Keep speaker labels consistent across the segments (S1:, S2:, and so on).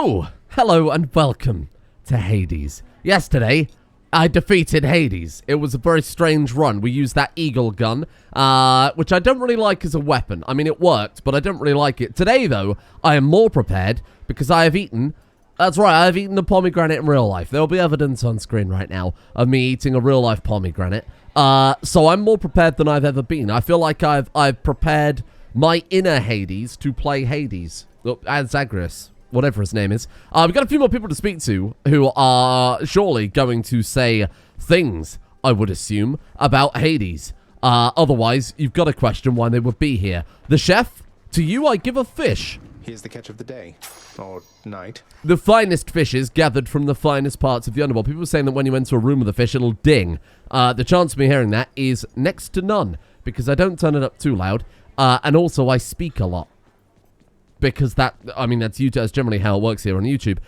S1: So, hello and welcome to Hades. Yesterday, I defeated Hades. It was a very strange run. We used that eagle gun, which I don't really like as a weapon. I mean, it worked, but I don't really like it. Today, though, I am more prepared because I have eaten... That's right, I have eaten a pomegranate in real life. There will be evidence on screen right now of me eating a real-life pomegranate. So I'm more prepared than I've ever been. I feel like I've prepared my inner Hades to play Hades. As Zagreus. Whatever his name is. We've got a few more people to speak to who are surely going to say things, I would assume, about Hades. Otherwise, you've got to question why they would be here. The chef, to you I give a fish.
S2: Here's the catch of the day. Or night.
S1: The finest fishes gathered from the finest parts of the underworld. People are saying that when you enter a room with a fish, it'll ding. The chance of me hearing that is next to none, because I don't turn it up too loud, and also I speak a lot. Because that's YouTube, that's generally how it works here on YouTube.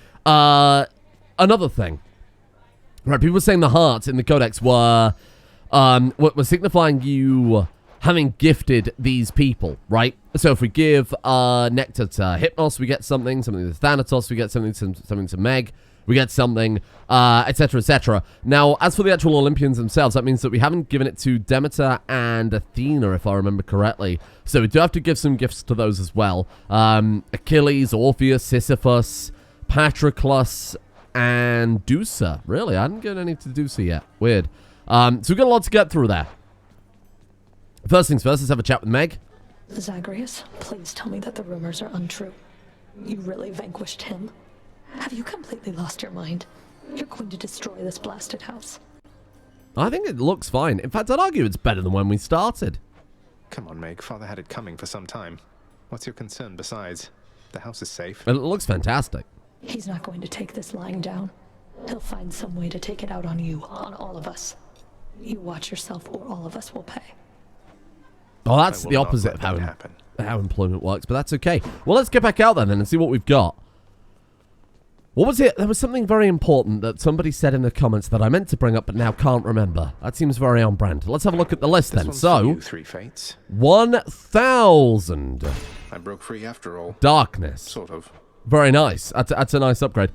S1: Another thing. Right, people were saying the hearts in the codex were signifying you having gifted these people, right? So if we give nectar to Hypnos, we get something to Thanatos, we get something to Meg, we get something, etc., etc. Now, as for the actual Olympians themselves, that means that we haven't given it to Demeter and Athena, if I remember correctly. So we do have to give some gifts to those as well. Achilles, Orpheus, Sisyphus, Patroclus, and Deucer. Really? I didn't get any to Deucer yet. Weird. So we've got a lot to get through there. First things first, let's have a chat with Meg.
S3: Zagreus, please tell me that the rumors are untrue. You really vanquished him? Have you completely lost your mind? You're going to destroy this blasted house.
S1: I think it looks fine. In fact, I'd argue it's better than when we started.
S2: Come on, Meg. Father had it coming for some time. What's your concern besides? The house is safe.
S1: It looks fantastic.
S3: He's not going to take this lying down. He'll find some way to take it out on you, on all of us. You watch yourself or all of us will pay.
S1: Oh, that's the opposite of how employment works, but that's okay. Well, let's get back out then and see what we've got. What was it? There was something very important that somebody said in the comments that I meant to bring up but now can't remember. That seems very on brand. Let's have a look at the list then. So,
S2: 3 fates.
S1: 1,000.
S2: I broke free after all.
S1: Darkness.
S2: Sort of.
S1: Very nice. That's a nice upgrade.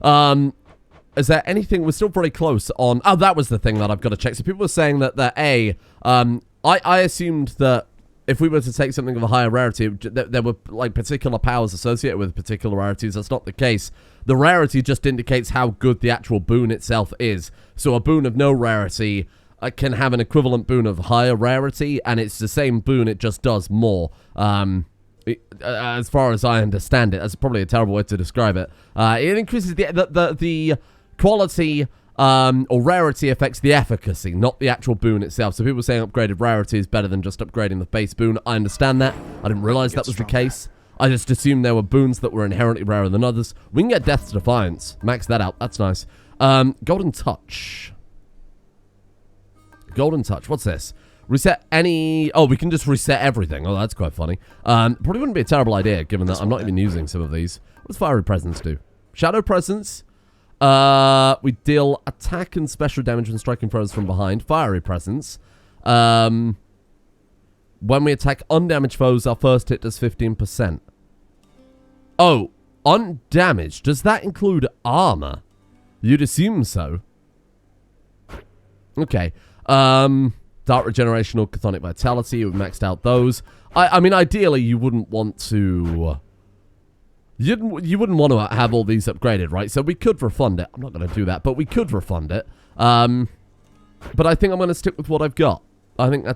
S1: Is there anything? We're still very close on... Oh, that was the thing that I've got to check. So people were saying that I assumed that if we were to take something of a higher rarity, there were like particular powers associated with particular rarities. That's not the case. The rarity just indicates how good the actual boon itself is. So a boon of no rarity can have an equivalent boon of higher rarity, and it's the same boon, it just does more. As far as I understand it, that's probably a terrible way to describe it. It increases the quality... or rarity affects the efficacy, not the actual boon itself. So people saying upgraded rarity is better than just upgrading the base boon. I understand that. I didn't realize that was the case. I just assumed there were boons that were inherently rarer than others. We can get Death's Defiance. Max that out. That's nice. Golden Touch. Golden Touch. What's this? Reset any... Oh, we can just reset everything. Oh, that's quite funny. Probably wouldn't be a terrible idea, given that I'm not even using some of these. What does Fiery Presence do? Shadow Presence... we deal attack and special damage when striking foes from behind. Fiery Presence. When we attack undamaged foes, our first hit does 15%. Oh, undamaged. Does that include armor? You'd assume so. Okay. Dark Regeneration or Chthonic Vitality. We've maxed out those. I mean, ideally, you wouldn't want to... You wouldn't want to have all these upgraded, right? So we could refund it. I'm not going to do that, but we could refund it. But I think I'm going to stick with what I've got. I think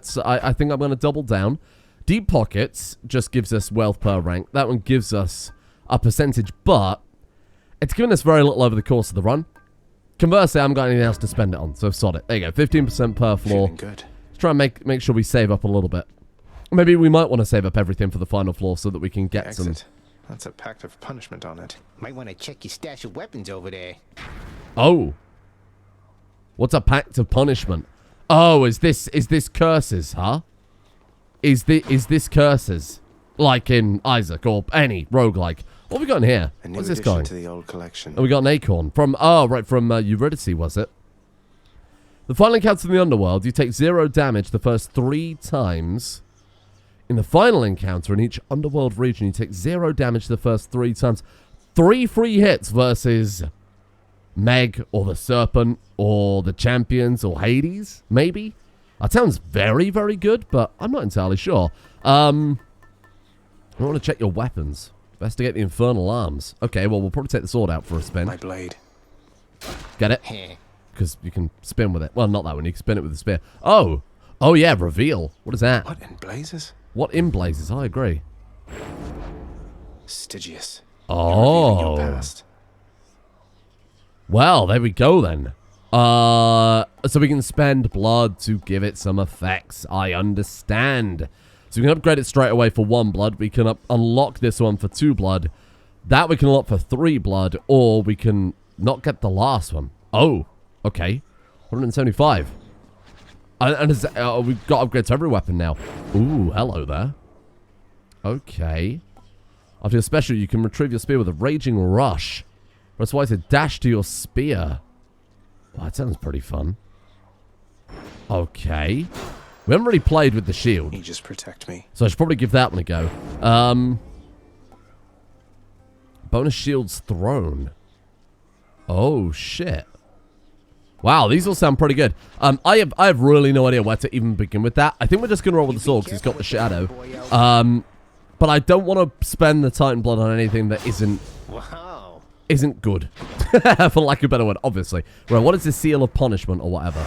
S1: I'm going to double down. Deep Pockets just gives us wealth per rank. That one gives us a percentage, but it's given us very little over the course of the run. Conversely, I haven't got anything else to spend it on, so sod it. There you go, 15% per floor.
S2: Feeling good.
S1: Let's try and make sure we save up a little bit. Maybe we might want to save up everything for the final floor so that we can get some...
S2: That's a pact of punishment on it.
S4: Might want to check your stash of weapons over there.
S1: Oh. What's a pact of punishment? Oh, is this curses, huh? Is this curses? Like in Isaac or any roguelike. What have we got in here? What's this going?
S2: To the old collection.
S1: Oh, we got an acorn. From Eurydice, was it? The final encounter in the underworld, you take 0 damage the first 3 times. In the final encounter in each underworld region, you take 0 damage the first 3 times. 3 free hits versus Meg or the Serpent or the Champions or Hades, maybe? That sounds very, very good, but I'm not entirely sure. I want to check your weapons. Investigate the infernal arms. Okay, well, we'll probably take the sword out for a spin.
S2: My blade.
S1: Get it? Because you can spin with it. Well, not that one. You can spin it with the spear. Oh! Oh, yeah, reveal. What is that?
S2: What in blazes?
S1: What in blazes? I agree.
S2: Stygius.
S1: Oh.
S2: You're revealing your past.
S1: Well, there we go then. So we can spend blood to give it some effects. I understand. So we can upgrade it straight away for 1 blood. We can unlock this one for 2 blood. That we can unlock for 3 blood. Or we can not get the last one. Oh, okay. 175. And we've got upgrades to every weapon now. Ooh, hello there. Okay. After your special, you can retrieve your spear with a raging rush. Press Y to dash to your spear. Well, that sounds pretty fun. Okay. We haven't really played with the shield.
S2: You just protect me.
S1: So I should probably give that one a go. Bonus shields thrown. Oh, shit. Wow, these all sound pretty good. I have really no idea where to even begin with that. I think we're just going to roll with the sword because it's got the shadow. But I don't want to spend the Titan blood on anything that isn't good. For lack of a better word, obviously. Right, what is the seal of punishment or whatever?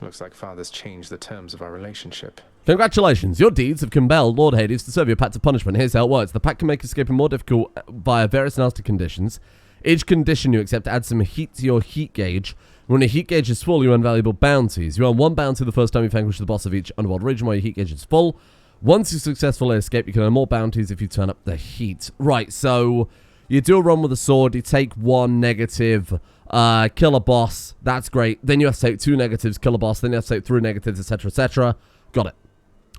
S2: Looks like Father's changed the terms of our relationship.
S1: Congratulations, your deeds have compelled Lord Hades to serve your pact of punishment. Here's how it works. The pact can make escaping more difficult via various nasty conditions. Each condition you accept adds some heat to your heat gauge. When your heat gauge is full, you earn valuable bounties. You earn 1 bounty the first time you vanquish the boss of each underworld region where your heat gauge is full. Once you successfully escape, you can earn more bounties if you turn up the heat. Right, so you do a run with a sword, you take 1 negative, kill a boss, that's great. Then you have to take 2 negatives, kill a boss, then you have to take 3 negatives, etc., etc. Got it.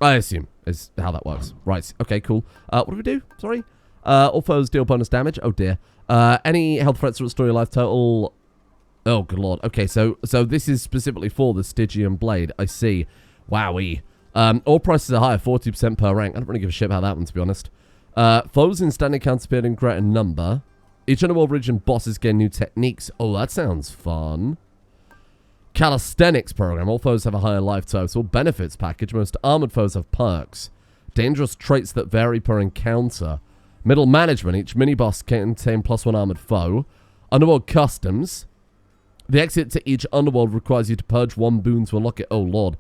S1: I assume is how that works. Right, okay, cool. What do we do? Sorry? All foes deal bonus damage. Oh dear. Any health threats to restore your life total. Oh, good lord. Okay, so this is specifically for the Stygian blade. I see. Wowee. All prices are higher, 40% per rank. I don't really give a shit about that one, to be honest. Foes in standing count appear in greater number. Each underworld region bosses gain new techniques. Oh, that sounds fun. Calisthenics program. All foes have a higher life total. Benefits package. Most armored foes have perks. Dangerous traits that vary per encounter. Middle management. Each mini-boss can contain +1 armored foe. Underworld customs. The exit to each underworld requires you to purge 1 boon to unlock it. Oh, lord.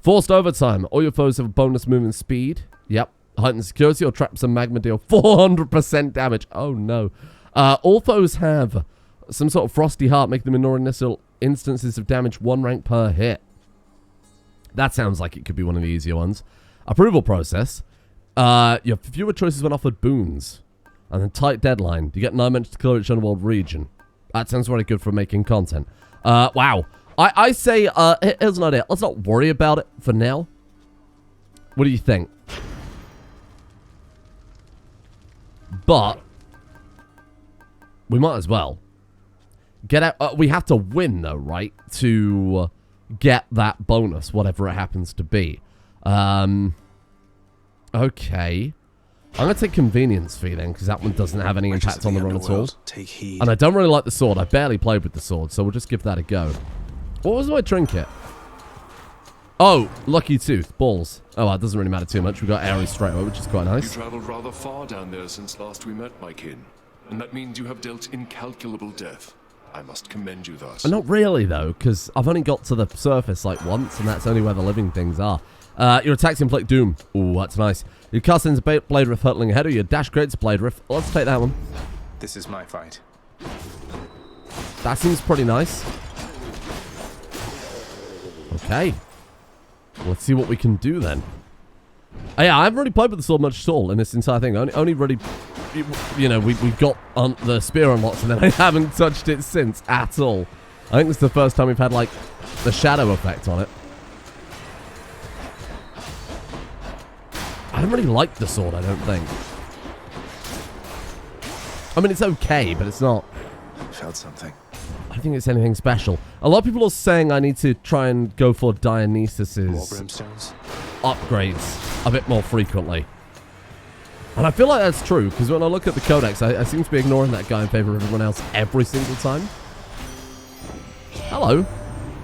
S1: Forced overtime. All your foes have a bonus movement speed. Yep. Heightened security or traps and magma deal 400% damage. Oh, no. All foes have some sort of frosty heart, making them ignore initial instances of damage 1 rank per hit. That sounds like it could be one of the easier ones. Approval process. You have fewer choices when offered boons. And then tight deadline. You get 9 minutes to clear each underworld region. That sounds very good for making content. Wow. I say, here's an idea. Let's not worry about it for now. What do you think? But we might as well get out. We have to win, though, right? To get that bonus, whatever it happens to be. Okay. I'm going to take convenience fee then, because that one doesn't have any impact on the run at all.
S2: Take heed.
S1: And I don't really like the sword. I barely played with the sword, so we'll just give that a go. What was my trinket? Oh, lucky tooth. Balls. Oh, well, it doesn't really matter too much. We got Ares straight away, which is quite nice.
S5: You traveled rather far down there since last we met, my kin. And that means you have dealt incalculable death. I must commend you thus.
S1: Not really, though, because I've only got to the surface, like, once, and that's only where the living things are. Your attacks inflict doom. Ooh, that's nice. Your cast into Blade Rift hurtling ahead, or your dash creates Blade Rift. Let's take that one.
S2: This is my fight.
S1: That seems pretty nice. Okay. Let's see what we can do then. Oh, yeah, I haven't really played with the sword much at all in this entire thing. Only really, you know, we got on the spear unlocked and then I haven't touched it since at all. I think this is the first time we've had, like, the shadow effect on it. I don't really like the sword, I don't think. I mean, it's okay, but it's not...
S2: Felt something.
S1: I don't think it's anything special. A lot of people are saying I need to try and go for Dionysus's
S2: More brimstones.
S1: upgrades a bit more frequently. And I feel like that's true, because when I look at the codex, I seem to be ignoring that guy in favor of everyone else every single time. Hello.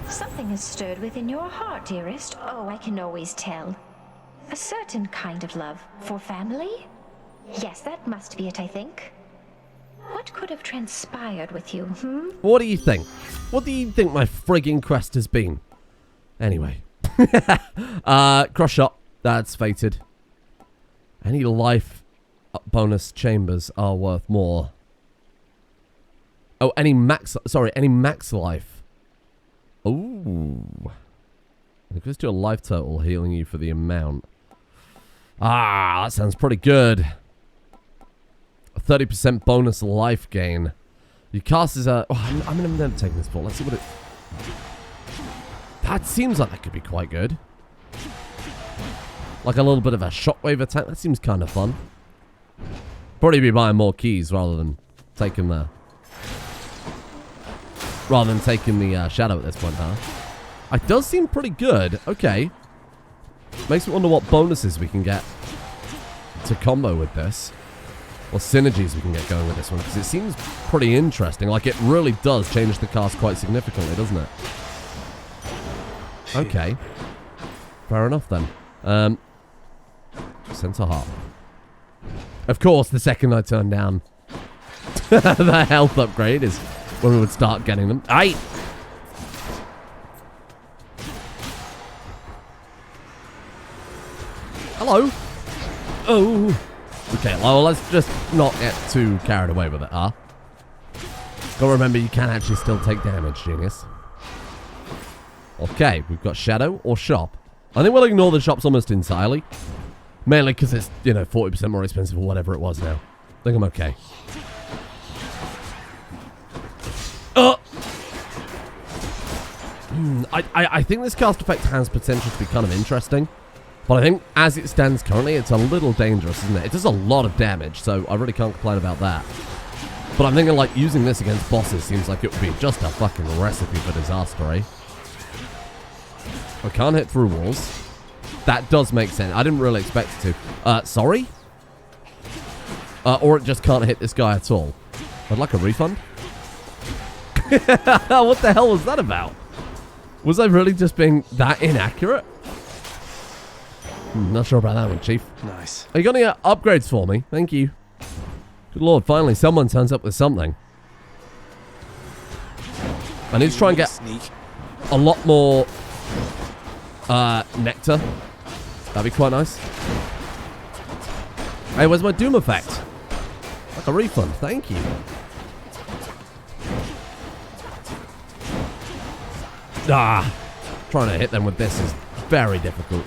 S6: Something has stirred within your heart, dearest. Oh, I can always tell. A certain kind of love for family? Yes, that must be it, I think. What could have transpired with you,
S1: What do you think? What do you think my frigging quest has been? Anyway. Cross shot. That's fated. Any life bonus chambers are worth more. Oh, any max life. Ooh. It goes to a life total, healing you for the amount. Ah, that sounds pretty good. A 30% bonus life gain. You cast as a... Oh, I'm never taking this ball. Let's see what it... That seems like that could be quite good. Like a little bit of a shockwave attack. That seems kind of fun. Probably be buying more keys rather than taking the... shadow at this point, huh? It does seem pretty good. Okay. Makes me wonder what bonuses we can get to combo with this. Or synergies we can get going with this one. Because it seems pretty interesting. Like, it really does change the cast quite significantly, doesn't it? Okay. Fair enough, then. Center heart. Of course, the second I turn down the health upgrade is when we would start getting them. Aye! Hello? Oh! Okay, well, let's just not get too carried away with it, huh? Gotta remember, you can actually still take damage, genius. Okay, we've got shadow or shop. I think we'll ignore the shops almost entirely. Mainly because it's, 40% more expensive or whatever it was now. I think I'm okay. I think this cast effect has potential to be kind of interesting. But I think, as it stands currently, it's a little dangerous, isn't it? It does a lot of damage, so I really can't complain about that. But I'm thinking, like, using this against bosses seems like it would be just a fucking recipe for disaster, eh? I can't hit through walls. That does make sense. I didn't really expect it to. Sorry? Or it just can't hit this guy at all. I'd like a refund. What the hell was that about? Was I really just being that inaccurate? Not sure about that one, Chief.
S2: Nice.
S1: Are you got any upgrades for me? Thank you. Good lord, finally someone turns up with something. I need to try and get a lot more nectar. That'd be quite nice. Hey, where's my Doom effect? Like a refund, thank you. Trying to hit them with this is very difficult.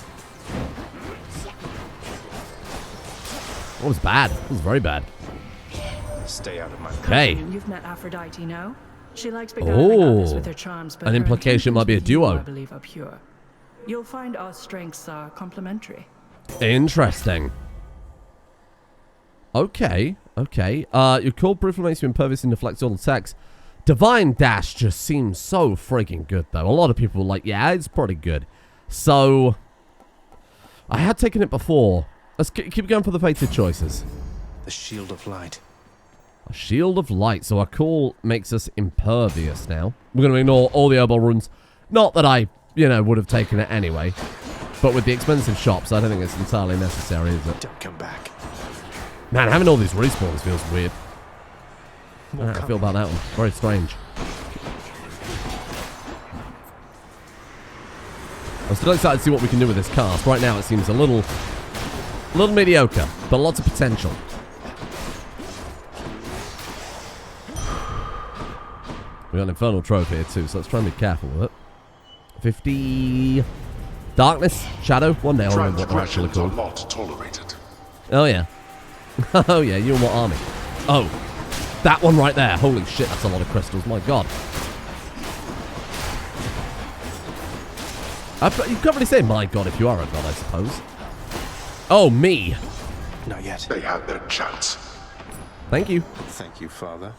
S1: That was bad. That was very bad.
S2: Stay out of my
S1: Hey.
S7: You've met Aphrodite, no? She likes beguiling others with her charms, but
S1: an
S7: her
S1: implication might be a
S7: intentions with you,
S1: duo.
S7: I believe, are pure. You'll find our strengths are complementary.
S1: Interesting. Okay. Your cold briefly makes you impervious and deflects all attacks. Divine Dash just seems so freaking good, though. A lot of people are like, yeah, it's pretty good. So, I had taken it before. Let's keep going for the fated choices.
S2: The Shield of Light.
S1: A Shield of Light. So our call makes us impervious now. We're going to ignore all the herbal runes. Not that I, would have taken it anyway. But with the expensive shops, I don't think it's entirely necessary, is it?
S2: Don't come back.
S1: Man, having all these respawns feels weird. I don't know how I feel about that one. Very strange. I'm still excited to see what we can do with this cast. Right now it seems a little mediocre, but lots of potential. We got an Infernal Trove here too, so let's try and be careful with it. 50... Darkness, Shadow, one day I'll remember what they're actually called.
S5: Not tolerated.
S1: Oh yeah. Oh yeah, you and what army? Oh, that one right there. Holy shit, that's a lot of crystals, my god. You can't really say my god if you are a god, I suppose. Oh, me.
S2: Not yet.
S5: They had their chance.
S1: Thank you.
S2: Thank you, Father.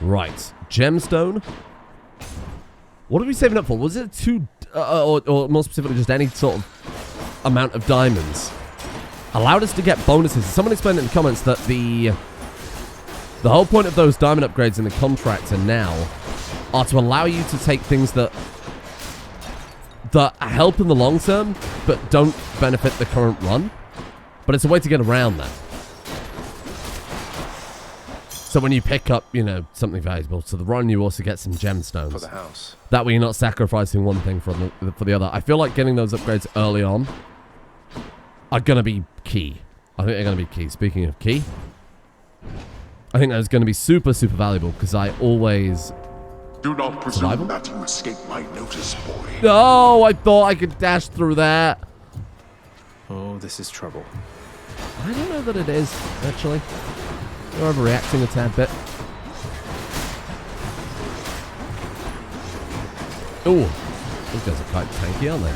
S1: Right. Gemstone. What are we saving up for? Was it two, or more specifically, just any sort of amount of diamonds? allowed us to get bonuses. Someone explained in the comments that the whole point of those diamond upgrades in the contractor now are to allow you to take things that help in the long term, but don't benefit the current run. But it's a way to get around that. So when you pick up, you know, something valuable to the run, you also get some gemstones.
S2: For the house.
S1: That way you're not sacrificing one thing for the other. I feel like getting those upgrades early on are going to be key. I think they're going to be key. Speaking of key, I think that's going to be super, super valuable because I always...
S5: Do not presume that you escape my notice, boy.
S1: No, I thought I could dash through that.
S2: Oh, this is trouble.
S1: I don't know that it is, actually. You're overreacting a tad bit. Ooh, those guys are quite tanky, aren't they?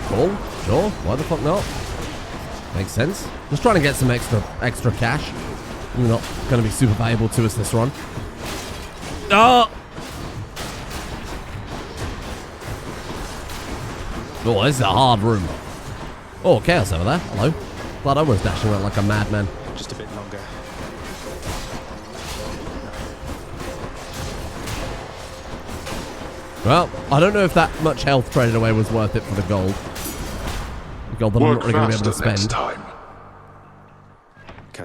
S1: Cool, sure, why the fuck not? Makes sense. Just trying to get some extra cash. You're not going to be super valuable to us this run. Oh! Oh, this is a hard room. Oh, Chaos over there. Hello. Glad I was dashing around like a madman.
S2: Just a bit longer.
S1: Well, I don't know if that much health traded away was worth it for the gold. The gold that I'm not really going to be able to spend.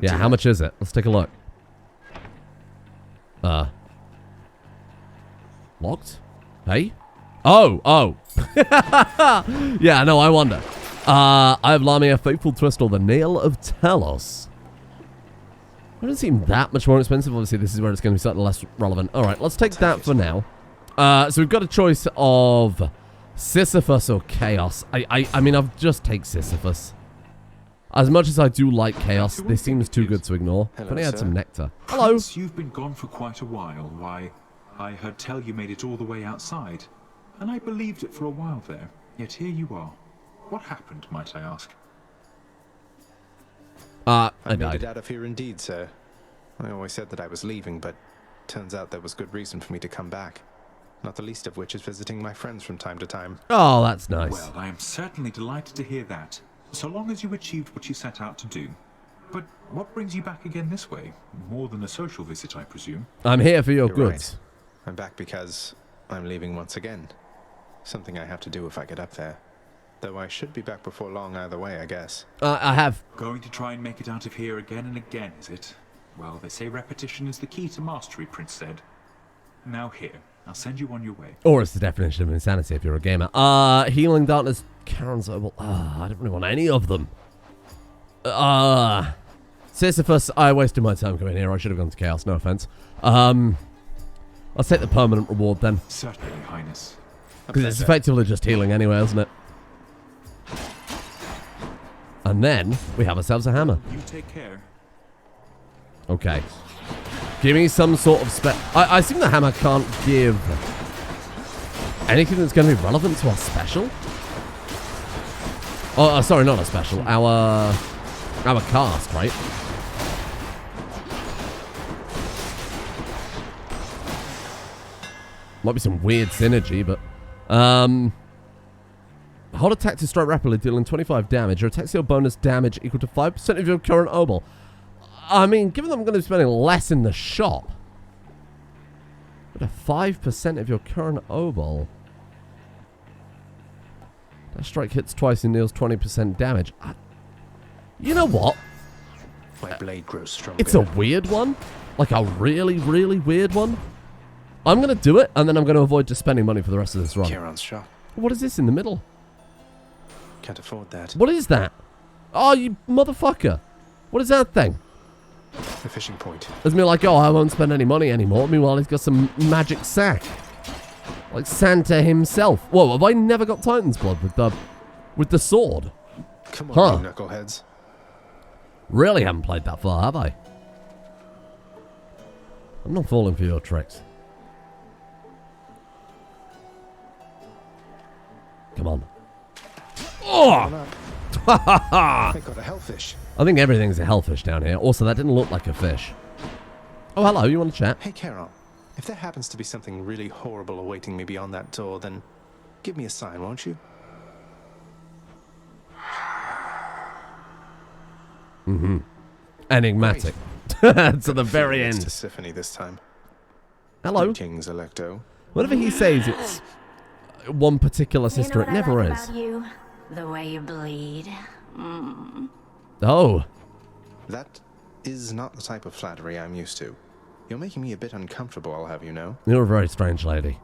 S1: Yeah, how much is it? Let's take a look. Locked? Hey? Oh. Yeah, no, I wonder. I have Lamia, Faithful Twistle, the Nail of Talos. It doesn't seem that much more expensive. Obviously, this is where it's going to be slightly less relevant. All right, let's take that for now. So we've got a choice of Sisyphus or Chaos. I mean, I'll just take Sisyphus. As much as I do like Chaos, this seems too good to ignore. If only I had some nectar. Hello.
S8: Prince, you've been gone for quite a while. Why, I heard tell you made it all the way outside. And I believed it for a while there. Yet here you are. What happened, might I ask?
S1: I
S2: made
S1: died.
S2: it out of here indeed, sir. I always said that I was leaving, but turns out there was good reason for me to come back. Not the least of which is visiting my friends from time to time.
S1: Oh, that's nice.
S8: Well, I am certainly delighted to hear that. So long as you achieved what you set out to do. But what brings you back again this way? More than a social visit, I presume.
S1: I'm here for your
S2: You're
S1: goods.
S2: right. I'm back because I'm leaving once again. Something I have to do if I get up there. Though I should be back before long either way, I guess.
S1: I have.
S8: Going to try and make it out of here again and again, is it? Well, they say repetition is the key to mastery, Prince said. Now here, I'll send you on your way.
S1: Or it's the definition of insanity if you're a gamer. Healing Darkness, Karen's Herbal. I don't really want any of them. Sisyphus, I wasted my time coming here. I should have gone to Chaos, no offense. I'll take the permanent reward then.
S8: Certainly, Your Highness.
S1: Because it's effectively just healing anyway, isn't it? And then we have ourselves a hammer.
S8: You take care.
S1: Okay. Give me some sort of I assume the hammer can't give anything that's going to be relevant to our special? Oh, sorry, not a special. Our cast, right? Might be some weird synergy, but... Hold attack to strike rapidly, dealing 25 damage. Your attack deal bonus damage equal to 5% of your current obol. I mean, given that I'm going to be spending less in the shop, but a 5% of your current obol. That strike hits twice and deals 20% damage. You know what?
S2: My blade grows stronger.
S1: It's a weird one. Like a really, really weird one. I'm going to do it, and then I'm going to avoid just spending money for the rest of this run.
S2: Charon's shop.
S1: What is this in the middle?
S2: Can't afford that.
S1: What is that? Oh, you motherfucker. What is that thing?
S2: The fishing point.
S1: It's me like, oh, I won't spend any money anymore. Meanwhile, he's got some magic sack. Like Santa himself. Whoa, have I never got Titan's blood with the sword?
S2: Come on, you knuckleheads.
S1: Really haven't played that far, have I? I'm not falling for your tricks. Come on. Oh!
S2: I got a hellfish.
S1: I think everything's a hellfish down here. Also, that didn't look like a fish. Oh, hello. You want to chat?
S2: Hey, Charon. If there happens to be something really horrible awaiting me beyond that door, then give me a sign, won't you?
S1: Enigmatic. To the very
S2: It's
S1: end.
S2: to Symphony this time.
S1: Hello.
S2: Greetings, Electo.
S1: Whatever he says, it's one particular sister. It never is.
S9: About you? The way you bleed.
S1: Oh.
S2: That is not the type of flattery I'm used to. You're making me a bit uncomfortable, I'll have you know.
S1: You're a very strange lady.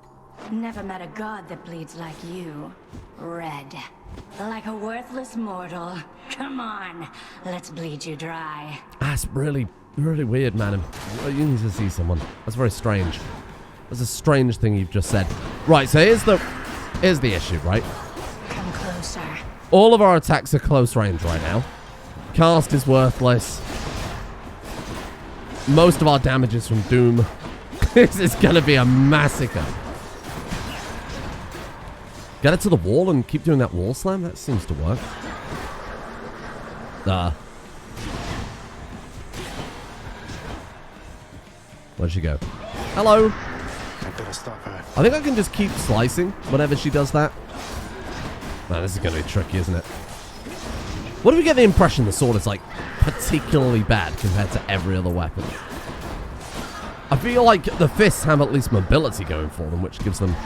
S9: Never met a god that bleeds like you. Red. Like a worthless mortal. Come on, let's bleed you dry.
S1: That's really, really weird, man. You need to see someone. That's very strange. That's a strange thing you've just said. Right, so here's the issue, right?
S9: Come closer.
S1: All of our attacks are close range right now. Cast is worthless. Most of our damage is from Doom. This is gonna be a massacre. Get it to the wall and keep doing that wall slam? That seems to work. Where'd she go? Hello.
S2: I better stop her.
S1: I think I can just keep slicing whenever she does that. Man, this is going to be tricky, isn't it? What do we get the impression the sword is, like, particularly bad compared to every other weapon? I feel like the fists have at least mobility going for them, which gives them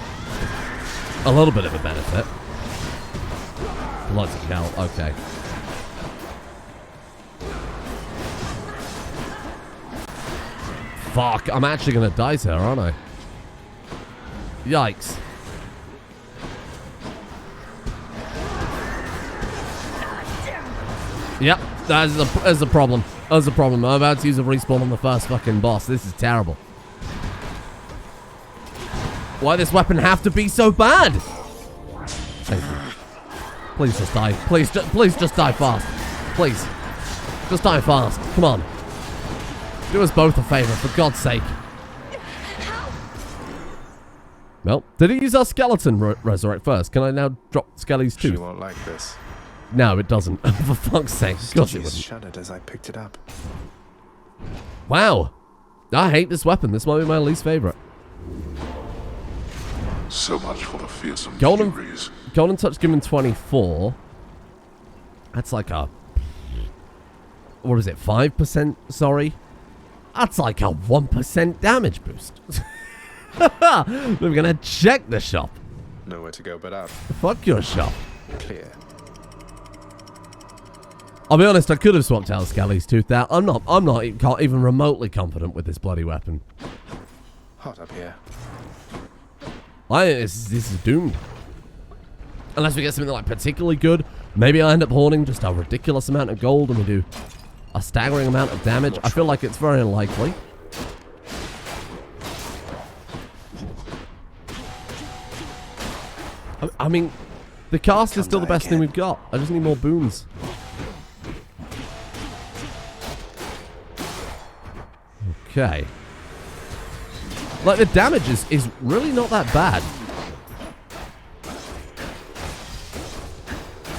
S1: a little bit of a benefit. Bloody hell, okay. Fuck, I'm actually going to die to her, aren't I? Yikes. Yep, that's a problem. That's a problem. I'm about to use a respawn on the first fucking boss. This is terrible. Why this weapon have to be so bad? Thank you. Please just die. Please just die fast. Please. Just die fast. Come on. Do us both a favor, for God's sake. Well, did he use our skeleton resurrect first? Can I now drop Skelly's tooth?
S2: She won't like this.
S1: No, it doesn't. For fuck's sake. Of course it
S2: Stitches
S1: wouldn't.
S2: shuddered as I picked it up.
S1: Wow. I hate this weapon. This might be my least favorite.
S5: So much for the fearsome
S1: Golden
S5: furies.
S1: Touch given 24. That's like a... What is it? 5%? Sorry. That's like a 1% damage boost. We're going to check the shop.
S2: Nowhere to go but up.
S1: Fuck your shop.
S2: Clear.
S1: I'll be honest, I could have swapped out Skelly's tooth out. I'm not even remotely confident with this bloody weapon.
S2: Hot up here.
S1: This is doomed. Unless we get something like particularly good. Maybe I end up hoarding just a ridiculous amount of gold and we do a staggering amount of damage. I feel like it's very unlikely. I mean, the cast is still the best thing we've got. I just need more boons. Okay. Like, the damage is really not that bad.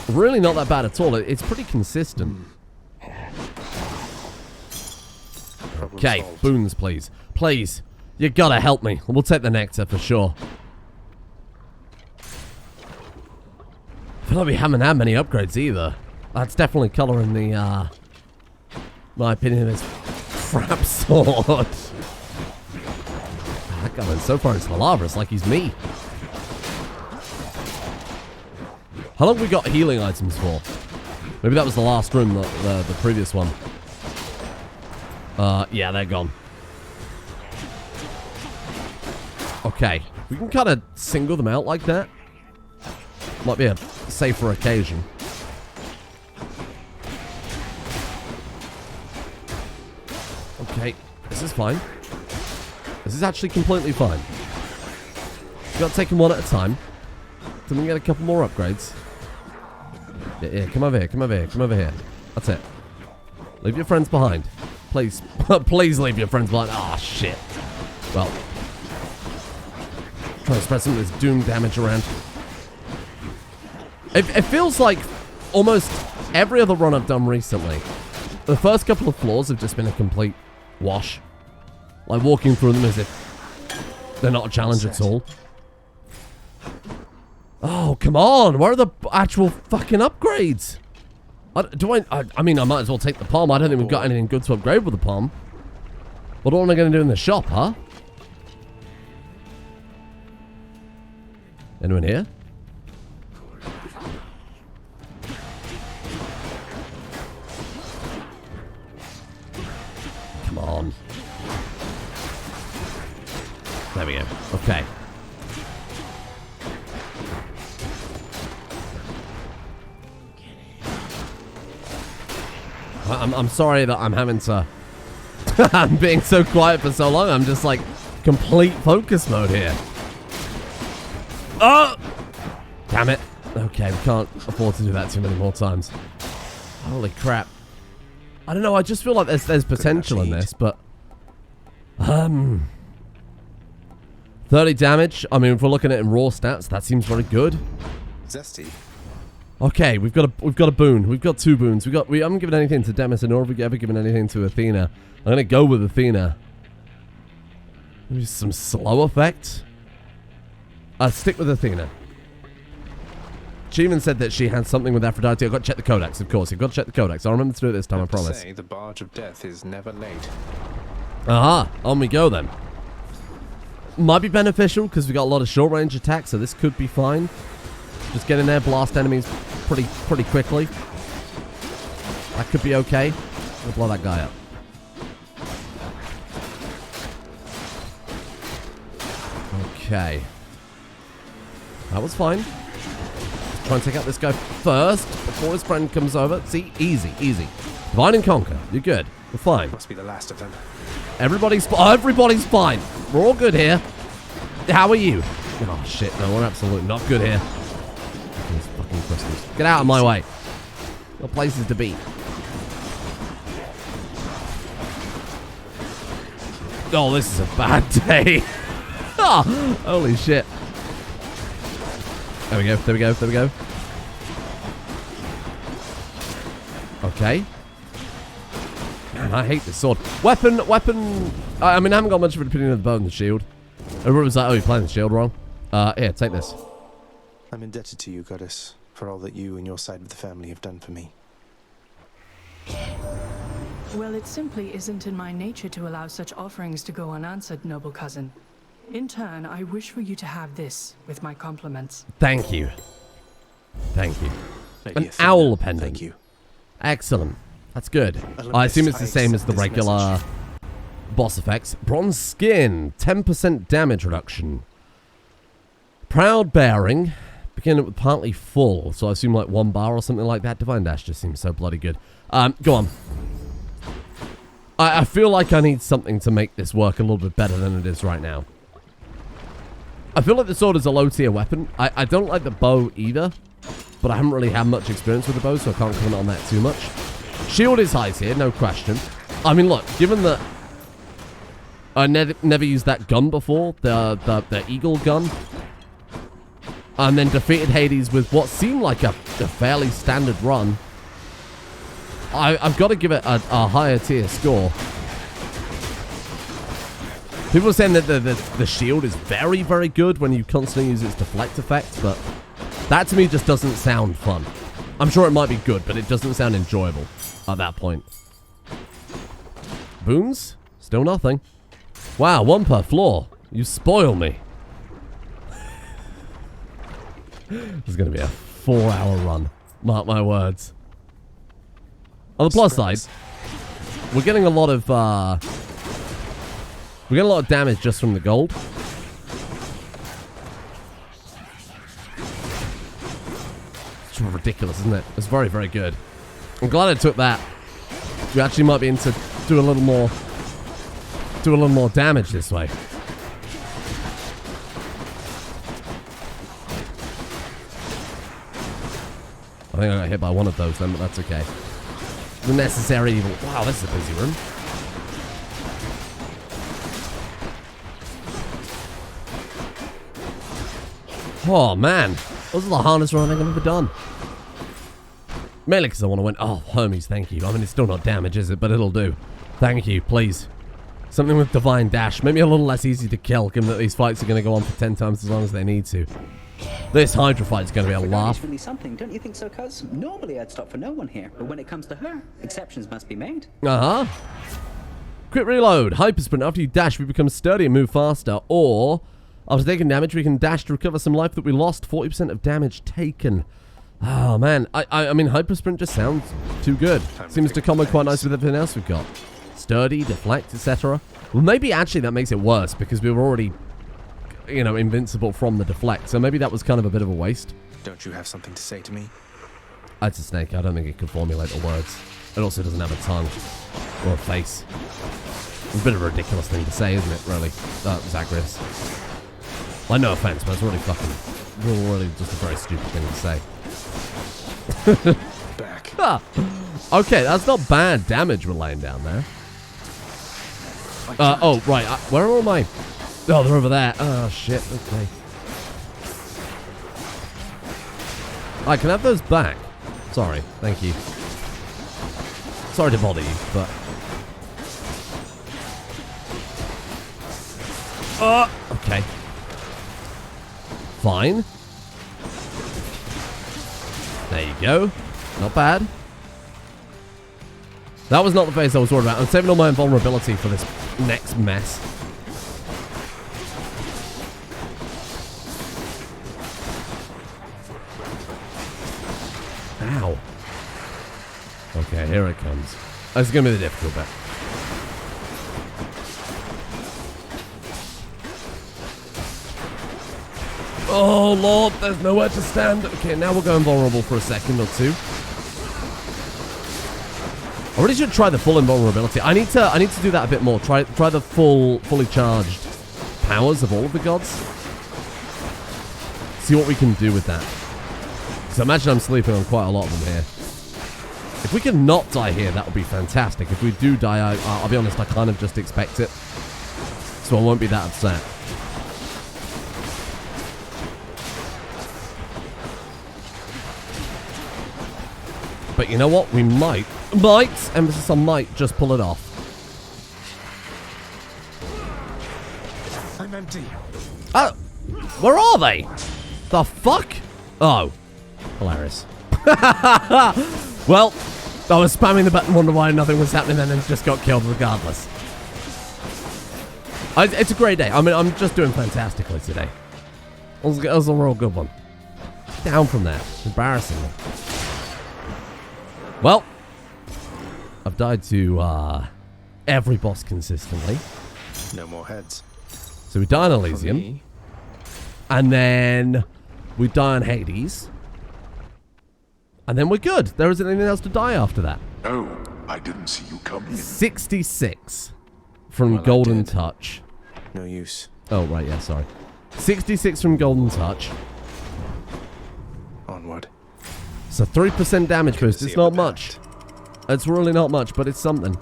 S1: Really not that bad at all. It's pretty consistent. Okay, boons, please. Please. You gotta help me. We'll take the nectar for sure. I feel like we haven't had many upgrades either. That's definitely colouring the, my opinion is crap sword. That guy went so far into the lava, it's like he's me. How long have we got healing items for? Maybe that was the last room, the previous one. Yeah, they're gone. Okay, we can kind of single them out like that. Might be a safer occasion. Okay, this is fine. This is actually completely fine. We've got to take them one at a time. Then we can get a couple more upgrades. Yeah, come over here, come over here, come over here. That's it. Leave your friends behind. Please, please leave your friends behind. Ah, shit. Well, trying to spread some of this doom damage around. It feels like almost every other run I've done recently, the first couple of floors have just been a complete wash. Like walking through them as if they're not a challenge at all. Oh, come on. Where are the actual fucking upgrades? I mean, I might as well take the palm. I don't think we've got anything good to upgrade with the palm. What am I going to do in the shop, huh? Anyone here? Come on. There we go. Okay. I'm sorry that I'm having to... I'm being so quiet for so long. I'm just like complete focus mode here. Oh! Damn it. Okay, we can't afford to do that too many more times. Holy crap. I don't know, I just feel like there's potential in this, but... 30 damage. I mean, if we're looking at it in raw stats, that seems very good.
S2: Zesty.
S1: Okay, we've got a boon. We've got 2 boons. We haven't given anything to Demeter, nor have we ever given anything to Athena. I'm gonna go with Athena. Maybe some slow effect. Stick with Athena. She even said that she had something with Aphrodite. I've got to check the codex, of course. You've got to check the codex. I'll remember to do it this time, I promise.
S2: Say, the barge of death is never late.
S1: Aha, on we go then. Might be beneficial because we got a lot of short range attacks, so this could be fine. Just get in there, blast enemies pretty quickly. That could be okay. We'll blow that guy up. Okay. That was fine. Let's try and take out this guy first before his friend comes over. See, easy, easy. Divide and conquer. You're good. We're fine.
S2: Must be the last of them.
S1: Everybody's fine. We're all good here. How are you? Oh shit, no, we're absolutely not good here. These fucking crystals. Get out of my way. Got places to be. Oh, this is a bad day. Oh, holy shit. There we go, there we go, there we go. Okay. Man, I hate this sword. Weapon. I mean, I haven't got much of an opinion of the bow and the shield. Everyone was like, oh, you're playing the shield wrong. Here, take this.
S2: I'm indebted to you, Goddess, for all that you and your side of the family have done for me.
S7: Well, it simply isn't in my nature to allow such offerings to go unanswered, noble cousin. In turn, I wish for you to have this with my compliments.
S1: Thank you. Thank you. An owl pendant.
S2: Thank you.
S1: Excellent. That's good. I assume it's the same as the regular boss effects. Bronze skin, 10% damage reduction. Proud bearing, beginning with partly full, so I assume like 1 bar or something like that. Divine Dash just seems so bloody good. Go on. I feel like I need something to make this work a little bit better than it is right now. I feel like the sword is a low tier weapon. I don't like the bow either, but I haven't really had much experience with the bow, so I can't comment on that too much. Shield is high tier, no question. I mean, look, given that I never used that gun before, the eagle gun, and then defeated Hades with what seemed like a fairly standard run, I've got to give it a higher tier score. People are saying that the shield is very, very good when you constantly use its deflect effect, but that to me just doesn't sound fun. I'm sure it might be good, but it doesn't sound enjoyable at that point. Boons? Still nothing. Wow, 1 per floor. You spoil me. This is going to be a 4-hour run. Mark my words. On the plus side, we're getting a lot of damage just from the gold. It's ridiculous, isn't it? It's very, very good. I'm glad I took that. We actually might be able to do a little more damage this way. I think I got hit by one of those then, but that's okay. The necessary evil. Wow, this is a busy room. Oh, man. This is the hardest run I think I've ever done. Mainly because I want to win. Oh, Hermes, thank you. I mean, it's still not damage, is it? But it'll do. Thank you, please. Something with Divine Dash. Maybe a little less easy to kill, given that these fights are going to go on for 10 times as long as they need to. This Hydra fight's going to be a laugh.
S10: It's really something, don't you think so, cuz? Normally I'd stop for no one here, but when it comes to her, exceptions must be made.
S1: Uh-huh. Quick reload. Hyper sprint. After you dash, we become sturdy and move faster. Or, after taking damage, we can dash to recover some life that we lost. 40% of damage taken. Oh, man. I mean, hyper sprint just sounds too good. Seems to combo quite nice with everything else we've got. Sturdy, deflect, etc. Well, maybe actually that makes it worse because we were already, you know, invincible from the deflect. So maybe that was kind of a bit of a waste.
S2: Don't you have something to say to me?
S1: It's a snake. I don't think it could formulate the words. It also doesn't have a tongue or a face. It's a bit of a ridiculous thing to say, isn't it, really? Zagreus. Like, no offense, but it's really just a very stupid thing to say.
S2: Back.
S1: Okay, that's not bad damage we're laying down there. Oh, right. Where are all my... Oh, they're over there. Oh, shit. Okay. I can have those back. Sorry. Thank you. Sorry to bother you, but... Okay. Fine. There you go. Not bad. That was not the phase I was worried about. I'm saving all my invulnerability for this next mess. Ow. Okay, here it comes. This is going to be the difficult bit. Oh, Lord, there's nowhere to stand. Okay, now we're going vulnerable for a second or two. I really should try the full invulnerability. I need to do that a bit more. Try the fully charged powers of all of the gods. See what we can do with that. Because I imagine I'm sleeping on quite a lot of them here. If we can not die here, that would be fantastic. If we do die, I'll be honest, I kind of just expect it. So I won't be that upset. But you know what? We might, emphasis on might, just pull it off.
S2: I'm empty.
S1: Oh, where are they? The fuck? Oh, hilarious. Well, I was spamming the button, wonder why nothing was happening, and then just got killed regardless. It's a great day. I mean, I'm just doing fantastically today. It was a real good one. Down from there. Embarrassingly. Well, I've died to every boss consistently.
S2: No more heads.
S1: So we die on Elysium. And then we die on Hades. And then we're good. There isn't anything else to die after that.
S5: Oh, I didn't see you coming.
S1: 66 from Golden Touch.
S2: No use.
S1: Oh, right, yeah, sorry. 66 from Golden Touch.
S2: Onward.
S1: So 3% damage boost. It's not much. It's really not much, but it's something.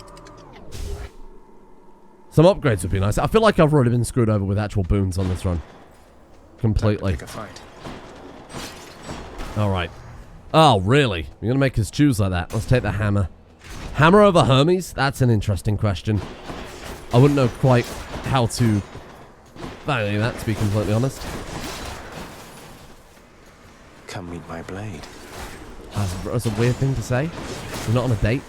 S1: Some upgrades would be nice. I feel like I've already been screwed over with actual boons on this run. Completely.
S2: Pick a fight.
S1: Alright. Oh, really? You're going to make us choose like that? Let's take the hammer. Hammer over Hermes? That's an interesting question. I wouldn't know quite how to value that, to be completely honest.
S2: Come meet my blade.
S1: That's a weird thing to say. We're not on a date.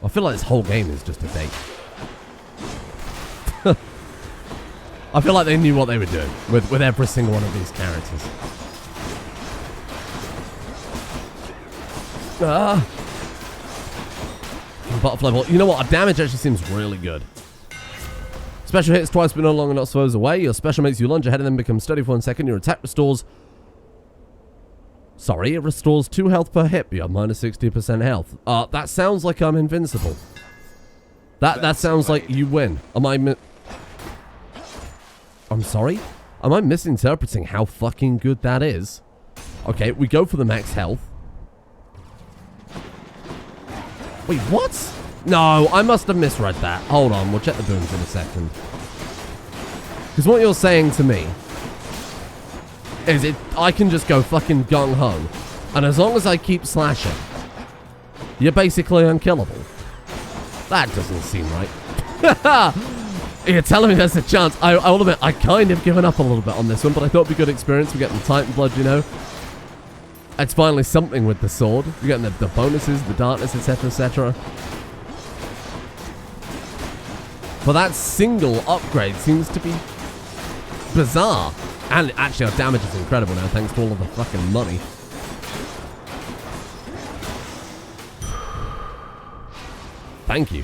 S1: I feel like this whole game is just a date. I feel like they knew what they were doing with every single one of these characters. Butterfly ball. You know what? Our damage actually seems really good. Special hits twice but no longer not throws away. Your special makes you lunge ahead and then become steady for 1 second. Your attack restores... Sorry, it restores 2 health per hit. You have minus 60% health. That sounds like I'm invincible. That sounds like you win. I'm sorry? Am I misinterpreting how fucking good that is? Okay, we go for the max health. Wait, what? No, I must have misread that. Hold on, we'll check the boons in a second. Because what you're saying to me is I can just go fucking gung-ho, and as long as I keep slashing, you're basically unkillable. That doesn't seem right. You're telling me there's a chance. I'll admit, I kind of given up a little bit on this one, but I thought it'd be good experience. We're getting the Titan Blood, you know. It's finally something with the sword. We're getting the bonuses, the darkness, etc., etc. But that single upgrade seems to be bizarre. And actually, our damage is incredible now, thanks to all of the fucking money. Thank you.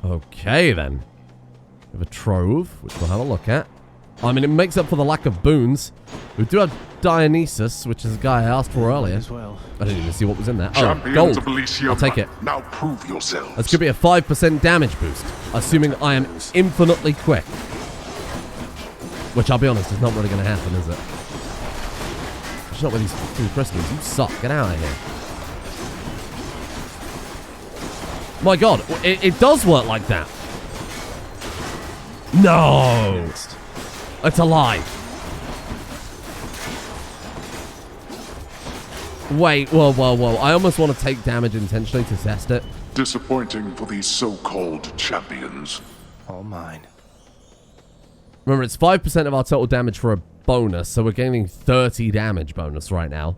S1: Okay, then. We have a trove, which we'll have a look at. I mean, it makes up for the lack of boons. We do have Dionysus, which is a guy I asked for earlier.
S2: As well.
S1: I didn't even see what was in there. Oh,
S11: Champions
S1: gold.
S11: of Elysium,
S1: I'll take it.
S11: now prove yourselves.
S1: That's going to be a 5% damage boost, assuming I am infinitely quick. Which, I'll be honest, is not really going to happen, is it? It's not with these fucking crystals. You suck. Get out of here. My god, it does work like that. No! It's a lie. Wait, whoa. I almost want to take damage intentionally to test it.
S11: Disappointing for these so-called champions.
S2: All mine.
S1: Remember, it's 5% of our total damage for a bonus, so we're gaining 30 damage bonus right now.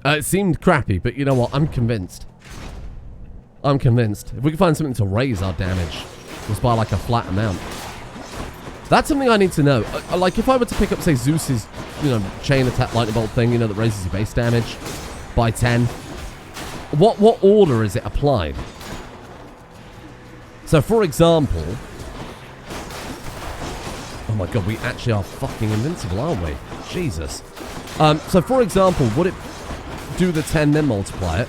S1: It seemed crappy, but you know what? I'm convinced. I'm convinced. If we can find something to raise our damage, just by like a flat amount. That's something I need to know. Like, if I were to pick up, say, Zeus's, you know, chain attack lightning bolt thing, you know, that raises your base damage by 10. What order is it applied? So, for example... Oh my god, we actually are fucking invincible, aren't we? Jesus. So, for example, would it do the 10, then multiply it?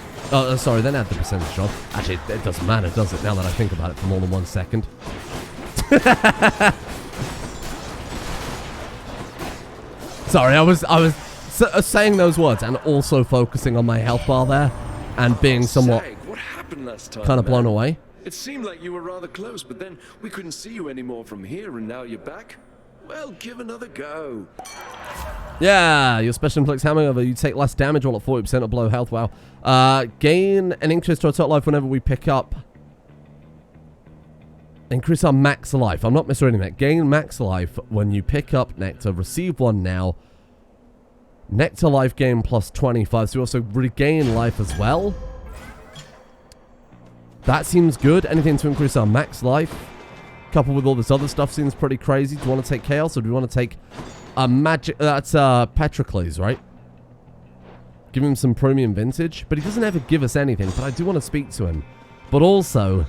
S1: Sorry, then add the percentage on. Actually, it doesn't matter, does it? Now that I think about it for more than 1 second. Sorry, I was saying those words and also focusing on my health bar there and being somewhat
S5: What happened last time,
S1: kind of blown away.
S5: It seemed like you were rather close, but then we couldn't see you anymore from here, and now you're back. Well, give another go.
S1: Yeah, your special inflicts hammer, you take less damage while at 40% or below health. Wow. Gain an increase to our total life whenever we pick up. Increase our max life. I'm not misreading that. Gain max life when you pick up Nectar. Receive one now. Nectar life gain plus 25. So you also regain life as well. That seems good. Anything to increase our max life, coupled with all this other stuff, seems pretty crazy. Do you want to take Chaos or do you want to take a magic? That's Patrocles, right? Give him some premium vintage, but he doesn't ever give us anything. But I do want to speak to him. But also,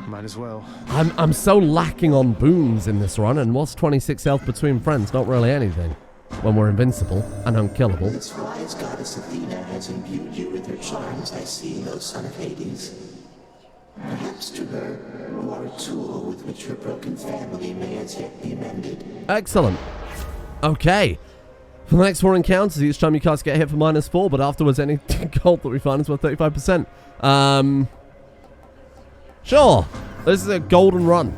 S2: might as well.
S1: I'm so lacking on boons in this run, and what's 26 health between friends? Not really anything. When we're invincible and unkillable.
S12: This wise goddess Athena has imbued you with her charms, I see, O son of Hades. Perhaps to her, you are a tool with which her broken family may as yet be amended.
S1: Excellent. Okay. For the next 4 encounters, each time you cast get hit for -4, but afterwards any gold that we find is worth 35%. Sure. This is a golden run.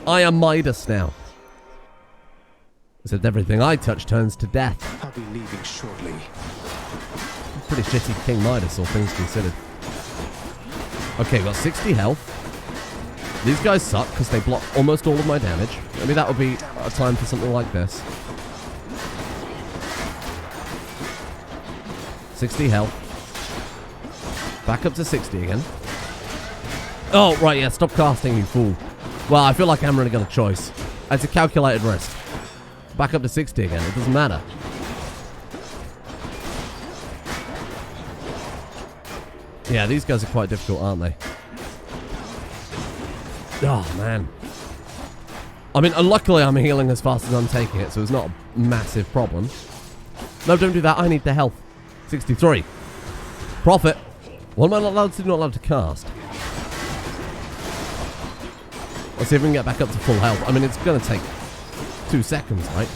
S1: I am Midas now. Except everything I touch turns to death.
S2: I'll be leaving shortly.
S1: Pretty shitty King Midas, all things considered. Okay, got 60 health. These guys suck because they block almost all of my damage. Maybe that would be a time for something like this. 60 health. Back up to 60 again. Oh, right, yeah, stop casting, you fool. Well, I feel like I haven't really got a choice. It's a calculated risk. Back up to 60 again, it doesn't matter. Yeah, these guys are quite difficult, aren't they? Oh, man. I mean, luckily I'm healing as fast as I'm taking it, so it's not a massive problem. No, don't do that, I need the health. 63. Profit. What am I not allowed to do? Not allowed to cast. Let's see if we can get back up to full health. I mean, it's going to take 2 seconds, right?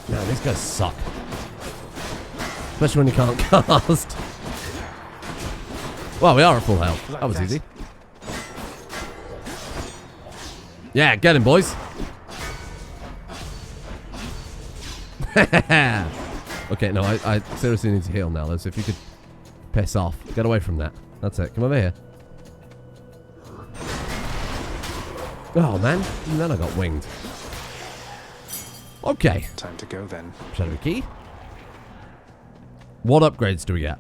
S1: Man, these guys suck. Especially when you can't cast. Well, we are at full health. That was easy. Yeah, get him, boys. Okay, no, I seriously need to heal now, though, so if you could piss off. Get away from that. That's it. Come over here. Oh, man. And then I got winged. Okay.
S2: Time to go then.
S1: Shadowy key. What upgrades do we get?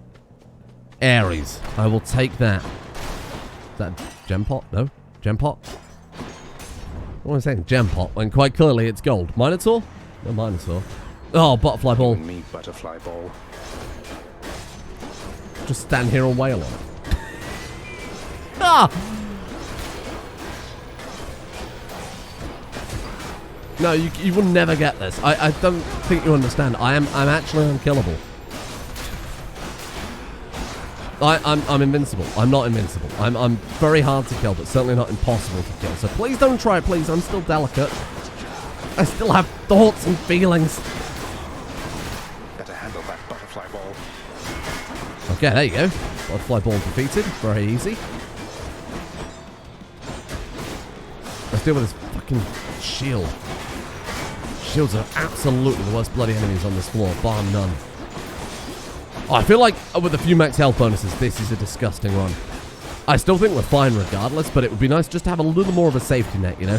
S1: Ares. I will take that. Is that gem pot? No? Gem pot? What am I saying? Gem pot. When quite clearly it's gold. Minotaur? No Minotaur. Oh, butterfly ball.
S2: Me, butterfly ball.
S1: Just stand here and wail on it. Ah! No, you will never get this. I don't think you understand. I'm actually unkillable. I'm invincible. I'm not invincible. I'm very hard to kill, but certainly not impossible to kill. So please don't try it, please. I'm still delicate. I still have thoughts and feelings.
S2: Better handle that butterfly ball.
S1: Okay, there you go. Butterfly ball defeated. Very easy. Let's deal with this fucking shield. Shields are absolutely the worst bloody enemies on this floor, bar none. Oh, I feel like with a few max health bonuses, this is a disgusting run. I still think we're fine regardless, but it would be nice just to have a little more of a safety net, you know?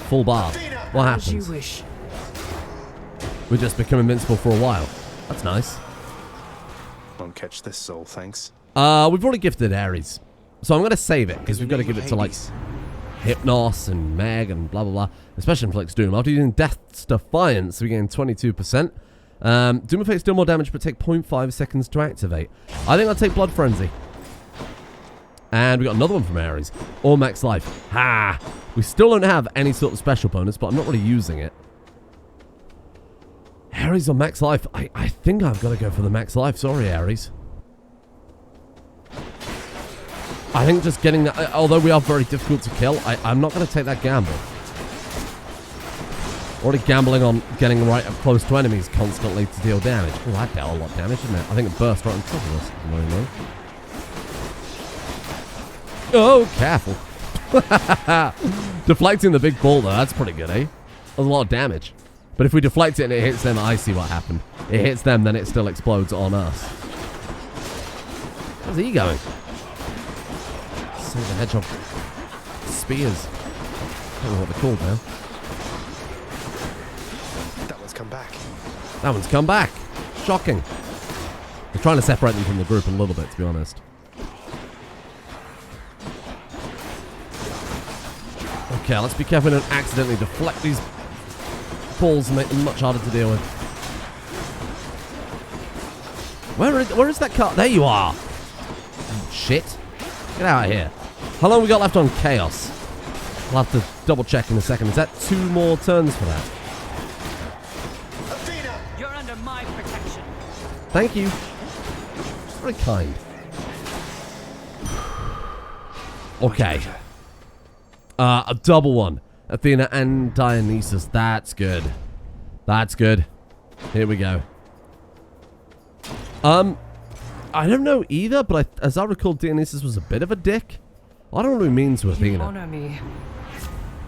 S1: Full bar. What happens?
S7: As you wish.
S1: We just become invincible for a while. That's nice.
S2: Won't catch this soul, thanks.
S1: We've already gifted Ares. So I'm going to save it, because we've got to give it to, like, Hypnos and Meg and blah, blah, blah. Especially Inflicts Doom. After using Death's Defiance, we gain 22%. Doom effects deal more damage, but take 0.5 seconds to activate. I think I'll take Blood Frenzy. And we got another one from Ares. Or Max Life. Ha! We still don't have any sort of special bonus, but I'm not really using it. Ares or Max Life? I think I've got to go for the Max Life. Sorry, Ares. I think just getting that, although we are very difficult to kill, I'm not going to take that gamble. Already gambling on getting right up close to enemies constantly to deal damage. Oh, that dealt a lot of damage, didn't it? I think it burst right on top of us. Oh, careful. Deflecting the big ball, though, that's pretty good, eh? That's a lot of damage. But if we deflect it and it hits them, I see what happened. It hits them, then it still explodes on us. How's he going? Save the hedgehog spears. I don't know what they're called now.
S2: That one's come back.
S1: That one's come back. Shocking. We're trying to separate them from the group a little bit, to be honest. Okay, let's be careful and accidentally deflect these balls and make them much harder to deal with. Where is that car? There you are. Shit. Get out of here. How long we got left on Chaos? We'll have to double check in a second. Is that 2 more turns for that?
S13: Athena! You're under my protection.
S1: Thank you. Very kind. Okay. A double one. Athena and Dionysus. That's good. That's good. Here we go. I don't know either, but as I recall, Dionysus was a bit of a dick. I don't know what he means to Athena.
S7: You honor me.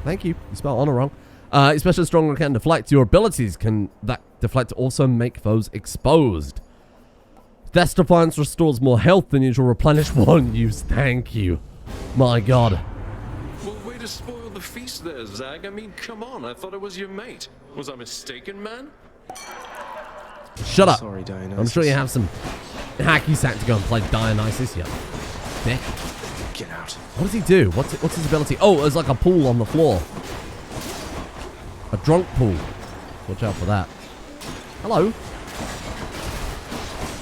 S1: Thank you. You spelled honor wrong. Especially stronger can deflect. Your abilities can that deflect also make foes exposed. Death's Defiance restores more health than usual. Replenish 1 use. Thank you. My God.
S5: Well, way to spoil the feast there, Zag. I mean, come on. I thought it was your mate. Was I mistaken, man?
S1: Shut up.
S2: Sorry, Dionysus.
S1: I'm sure you have some hacky sack to go and play Dionysus, you dick.
S2: Get out.
S1: What does he do? What's his ability? Oh, there's like a pool on the floor. A drunk pool. Watch out for that. Hello.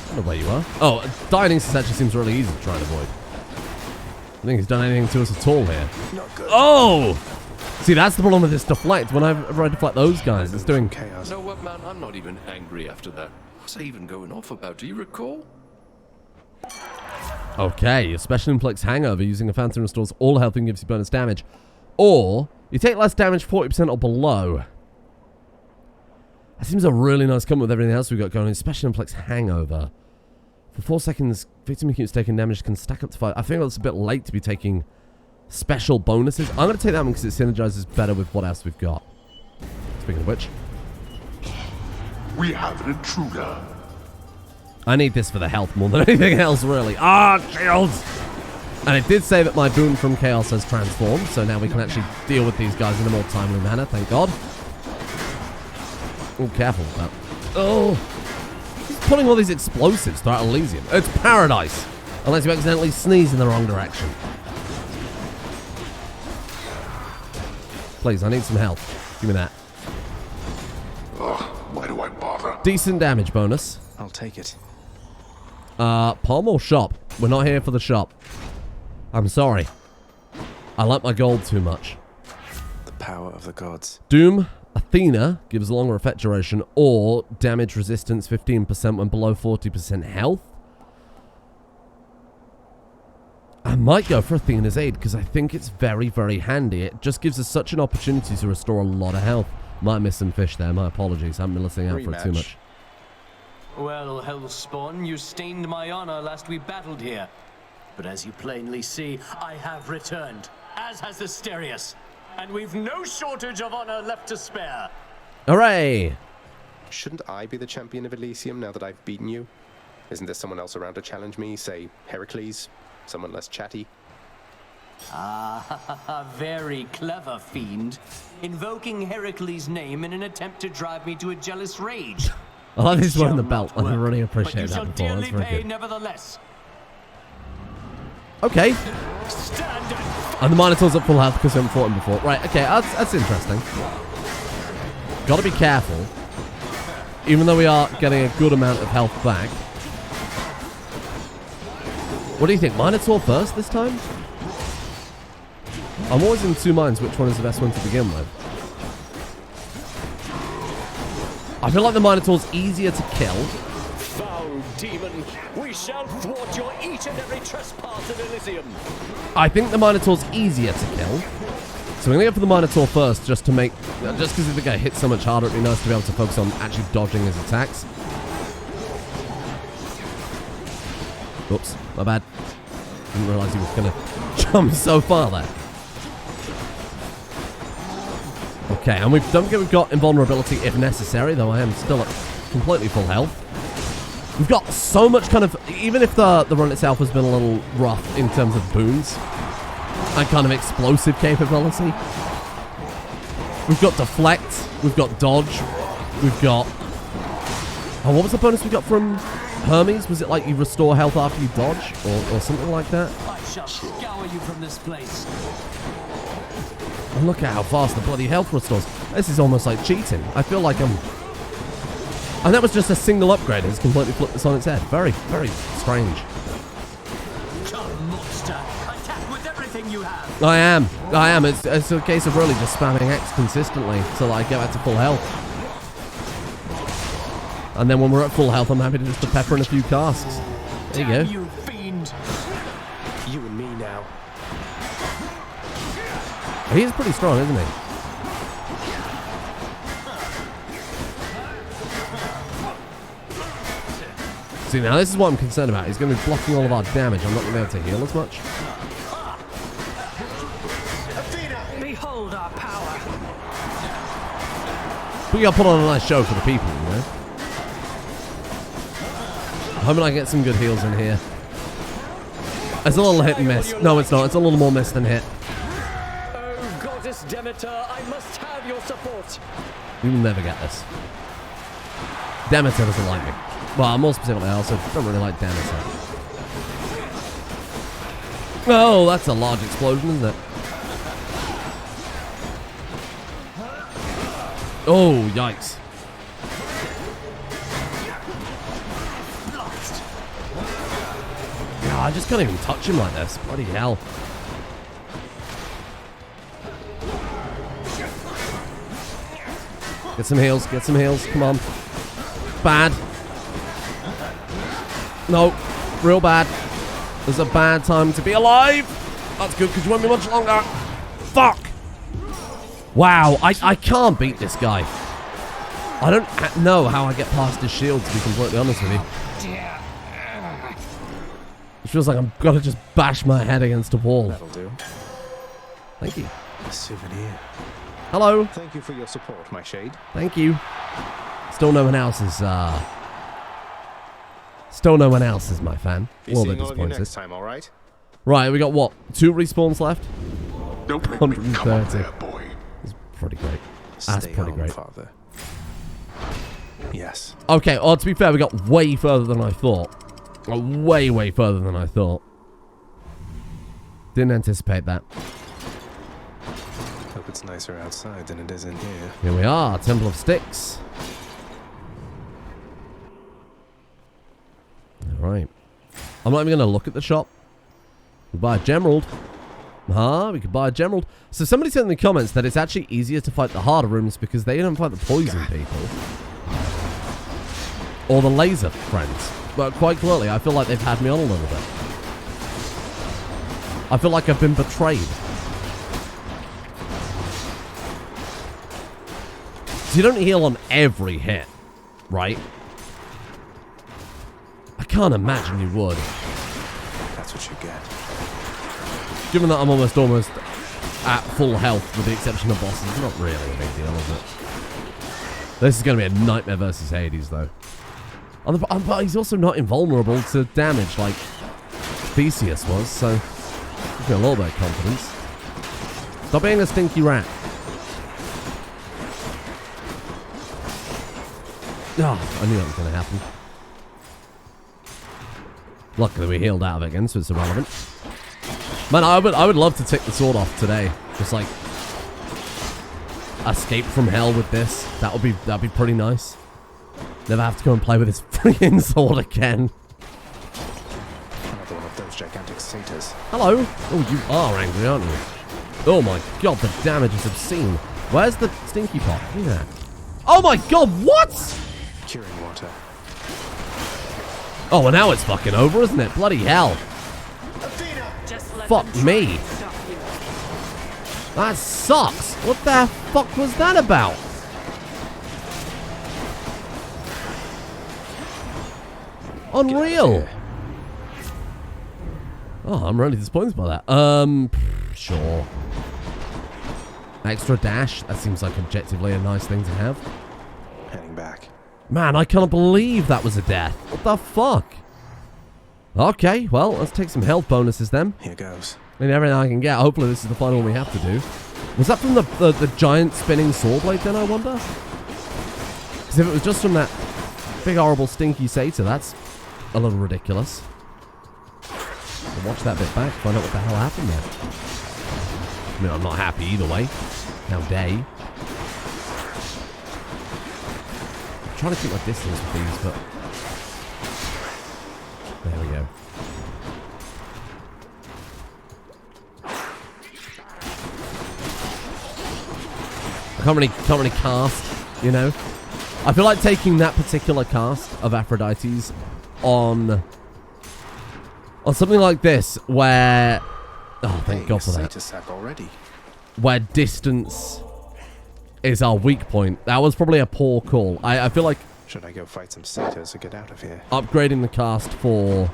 S1: I don't know where you are. Oh, Dionysus actually seems really easy to try and avoid. I think he's done anything to us at all here.
S2: Not good.
S1: Oh! See, that's the problem with this deflect. Whenever I deflect those guys, it's doing
S2: chaos.
S5: No, what, man? I'm not even angry after that. What's I even going off about? Do you recall?
S1: Okay, your special inflicts hangover using a phantom restores all health and gives you bonus damage. Or, you take less damage 40% or below. That seems a really nice combo with everything else we've got going on. Special inflicts hangover. For 4 seconds, victim who keeps taking damage can stack up to 5. I think that's a bit late to be taking special bonuses. I'm going to take that one because it synergizes better with what else we've got. Speaking of which.
S11: We have an intruder.
S1: I need this for the health more than anything else, really. Ah, shields! And it did say that my boon from Chaos has transformed, so now we can actually deal with these guys in a more timely manner, thank God. Oh, careful with that. Oh! He's putting all these explosives throughout Elysium. It's paradise! Unless you accidentally sneeze in the wrong direction. Please, I need some help. Give me that.
S11: Ugh, why do I bother?
S1: Decent damage bonus.
S2: I'll take it.
S1: Palm or shop? We're not here for the shop. I'm sorry. I like my gold too much.
S2: The power of the gods.
S1: Doom Athena gives longer effect duration or damage resistance 15% when below 40% health. I might go for Athena's Aid because I think it's very, very handy. It just gives us such an opportunity to restore a lot of health. Might miss some fish there. My apologies. I haven't been listening out for it too much.
S13: Well, Hellspawn, you stained my honor last we battled here. But as you plainly see, I have returned, as has Asterius. And we've no shortage of honor left to spare.
S1: Hooray!
S2: Shouldn't I be the champion of Elysium now that I've beaten you? Isn't there someone else around to challenge me? Say, Heracles? Someone less chatty?
S13: Ah, very clever, fiend. Invoking Heracles' name in an attempt to drive me to a jealous rage.
S1: I like this one in the belt. I really appreciate that before.
S13: Dearly
S1: That's very
S13: pay
S1: good.
S13: Nevertheless.
S1: Okay. And the Minotaur's at full health because we haven't fought him before. Right, okay, that's interesting. Gotta be careful. Even though we are getting a good amount of health back. What do you think? Minotaur first this time? I'm always in two minds which one is the best one to begin with. I feel like the Minotaur's easier to kill.
S13: Foul demon, we shall thwart your each and every trespass in Elysium.
S1: I think the Minotaur's easier to kill. So I'm going to go for the Minotaur first just to make... Just because if the guy hits so much harder, it'd be nice to be able to focus on actually dodging his attacks. Oops, my bad. Didn't realise he was going to jump so far there. Okay, and we've got invulnerability if necessary, though I am still at completely full health. We've got so much kind of... Even if the run itself has been a little rough in terms of boons and kind of explosive capability. We've got deflect, we've got dodge, we've got... Oh, what was the bonus we got from Hermes? Was it like you restore health after you dodge? Or something like that?
S13: I shall scour you from this place.
S1: And look at how fast the bloody health restores. This is almost like cheating. I feel like I'm... And that was just a single upgrade. It's completely flipped this on its head. Very, very strange.
S13: Come, monster. Attack with everything you have.
S1: I am. It's a case of really just spamming X consistently so that I get back to full health. And then when we're at full health, I'm happy to just pepper in a few casks. There you go.
S13: You fiend.
S2: You and me now.
S1: He is pretty strong, isn't he? See, now this is what I'm concerned about. He's going to be blocking all of our damage. I'm not going to be able to heal as much.
S13: Behold our power.
S1: We got to put on a nice show for the people, you know? I'm hoping I get some good heals in here. It's a little hit and miss. No, it's not. It's a little more miss than hit.
S13: Oh, Goddess Demeter, I must have your support.
S1: We will never get this. Demeter doesn't like me. Well, more specifically, I also don't really like Demeter. Oh, that's a large explosion, isn't it? Oh, yikes. Yeah, I just can't even touch him like this. Bloody hell. Get some heals, get some heals. Come on. Bad. No, real bad. There's a bad time to be alive. That's good because you won't be much longer. Fuck. Wow, I can't beat this guy. I don't know how I get past his shield, to be completely honest with you. It feels like I'm gonna just bash my head against a wall.
S2: That'll do.
S1: Thank you.
S2: A souvenir.
S1: Hello.
S2: Thank you for your support, my shade.
S1: Thank you. Still no one else is, Still no one else is my fan.
S2: Be
S1: A little
S2: seeing
S1: bit
S2: all of you
S1: disappointed.
S2: next time, all right?
S1: Right, we got what? 2 respawns left?
S11: Don't make me come up
S1: 130.
S11: there, boy.
S1: That's pretty great. That's
S2: Stay
S1: pretty
S2: home,
S1: great.
S2: Father. Yes.
S1: Okay, to be fair, we got way further than I thought. Way, way further than I thought. Didn't anticipate that.
S2: Hope it's nicer outside than it is in here.
S1: Here we are, Temple of Styx. Alright. I'm not even going to look at the shop. We buy a Gemerald. We could buy a Gemerald. So somebody said in the comments that it's actually easier to fight the harder rooms because they don't fight the poison people. Or the laser friends. But quite clearly, I feel like they've had me on a little bit. I feel like I've been betrayed. So you don't heal on every hit, right? I can't imagine you would.
S2: That's what you get.
S1: Given that I'm almost at full health with the exception of bosses, it's not really a big deal, is it? This is going to be a nightmare versus Hades, though. But he's also not invulnerable to damage like Theseus was, so gives me a little bit of confidence. Stop being a stinky rat. Oh, I knew that was going to happen. Luckily we healed out of it again, so it's irrelevant. Man, I would love to take the sword off today. Just like escape from hell with this. That'd be pretty nice. Never have to go and play with this freaking sword again.
S2: Another one of those gigantic satyrs.
S1: Hello. Oh, you are angry, aren't you? Oh my god, the damage is obscene. Where's the stinky pot? Look at that. Oh my god, what?
S2: Curing water.
S1: Oh, well now it's fucking over, isn't it? Bloody hell. Fuck me. That sucks. What the fuck was that about? Unreal. Oh, I'm really disappointed by that. Sure. Extra dash. That seems like objectively a nice thing to have.
S2: Heading back.
S1: Man, I can't believe that was a death. What the fuck? Okay, well, let's take some health bonuses then.
S2: Here goes.
S1: I mean, everything I can get. Hopefully this is the final one we have to do. Was that from the giant spinning saw blade then, I wonder? Because if it was just from that big horrible stinky satyr, that's a little ridiculous. I'll watch that bit back, find out what the hell happened there. I mean, I'm not happy either way. How dare you. I'm trying to keep my distance with these, but... There we go. I can't really cast, you know? I feel like taking that particular cast of Aphrodite's on something like this where... Oh, thank God for that.
S2: Sack already.
S1: Where distance is our weak point. That was probably a poor call. I feel like...
S2: Should I go fight some satyrs or get out of here?
S1: Upgrading the cast for...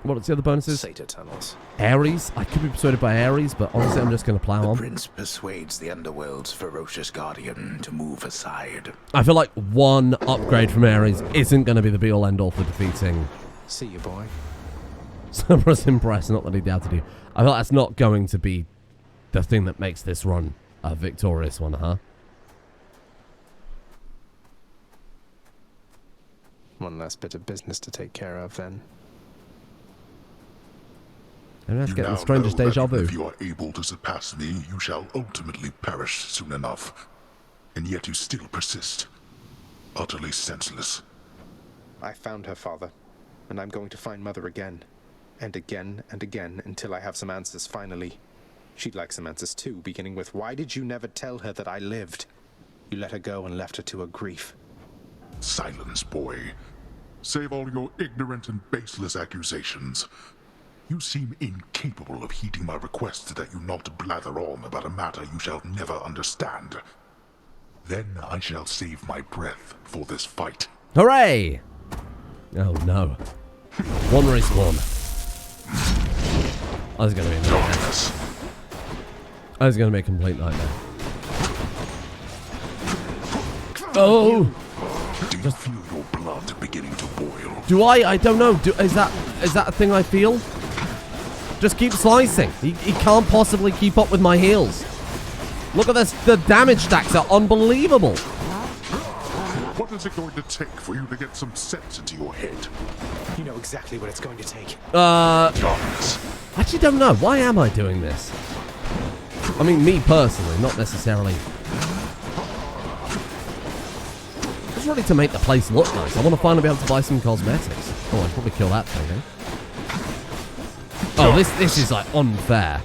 S1: What's the other bonuses?
S2: Satyr tunnels.
S1: Ares? I could be persuaded by Ares, but honestly I'm just going to plow on.
S14: The prince persuades the underworld's ferocious guardian to move aside.
S1: I feel like one upgrade from Ares isn't going to be the be-all end-all for defeating...
S2: See you, boy.
S1: Cerberus Impress, not that he doubted you. I feel like that's not going to be the thing that makes this run a victorious one, huh?
S2: One last bit of business to take care of, then.
S1: And let's
S11: You
S1: get the
S11: now
S1: strangest
S11: know that
S1: deja vu.
S11: If you are able to surpass me, you shall ultimately perish soon enough. And yet you still persist. Utterly senseless.
S2: I found her, Father. And I'm going to find Mother again. And again and again until I have some answers finally. She'd like some answers too, beginning with, why did you never tell her that I lived? You let her go and left her to her grief.
S11: Silence, boy. Save all your ignorant and baseless accusations. You seem incapable of heeding my request that you not blather on about a matter you shall never understand. Then I shall save my breath for this fight.
S1: Hooray! Oh no. One respawn. I was going to be a nightmare. I was going to be a complete nightmare. Oh!
S11: Do you feel your blood beginning to boil?
S1: Do I? I don't know. Is that a thing I feel? Just keep slicing. He can't possibly keep up with my heals. Look at this. The damage stacks are unbelievable.
S11: What is it going to take for you to get some sense into your head?
S2: You know exactly what it's going to take.
S11: Darkness.
S1: I actually don't know. Why am I doing this? I mean, me personally, not necessarily. Just really to make the place look nice. I want to finally be able to buy some cosmetics. Oh, I'd probably kill that thing, eh? Oh, this is like unfair.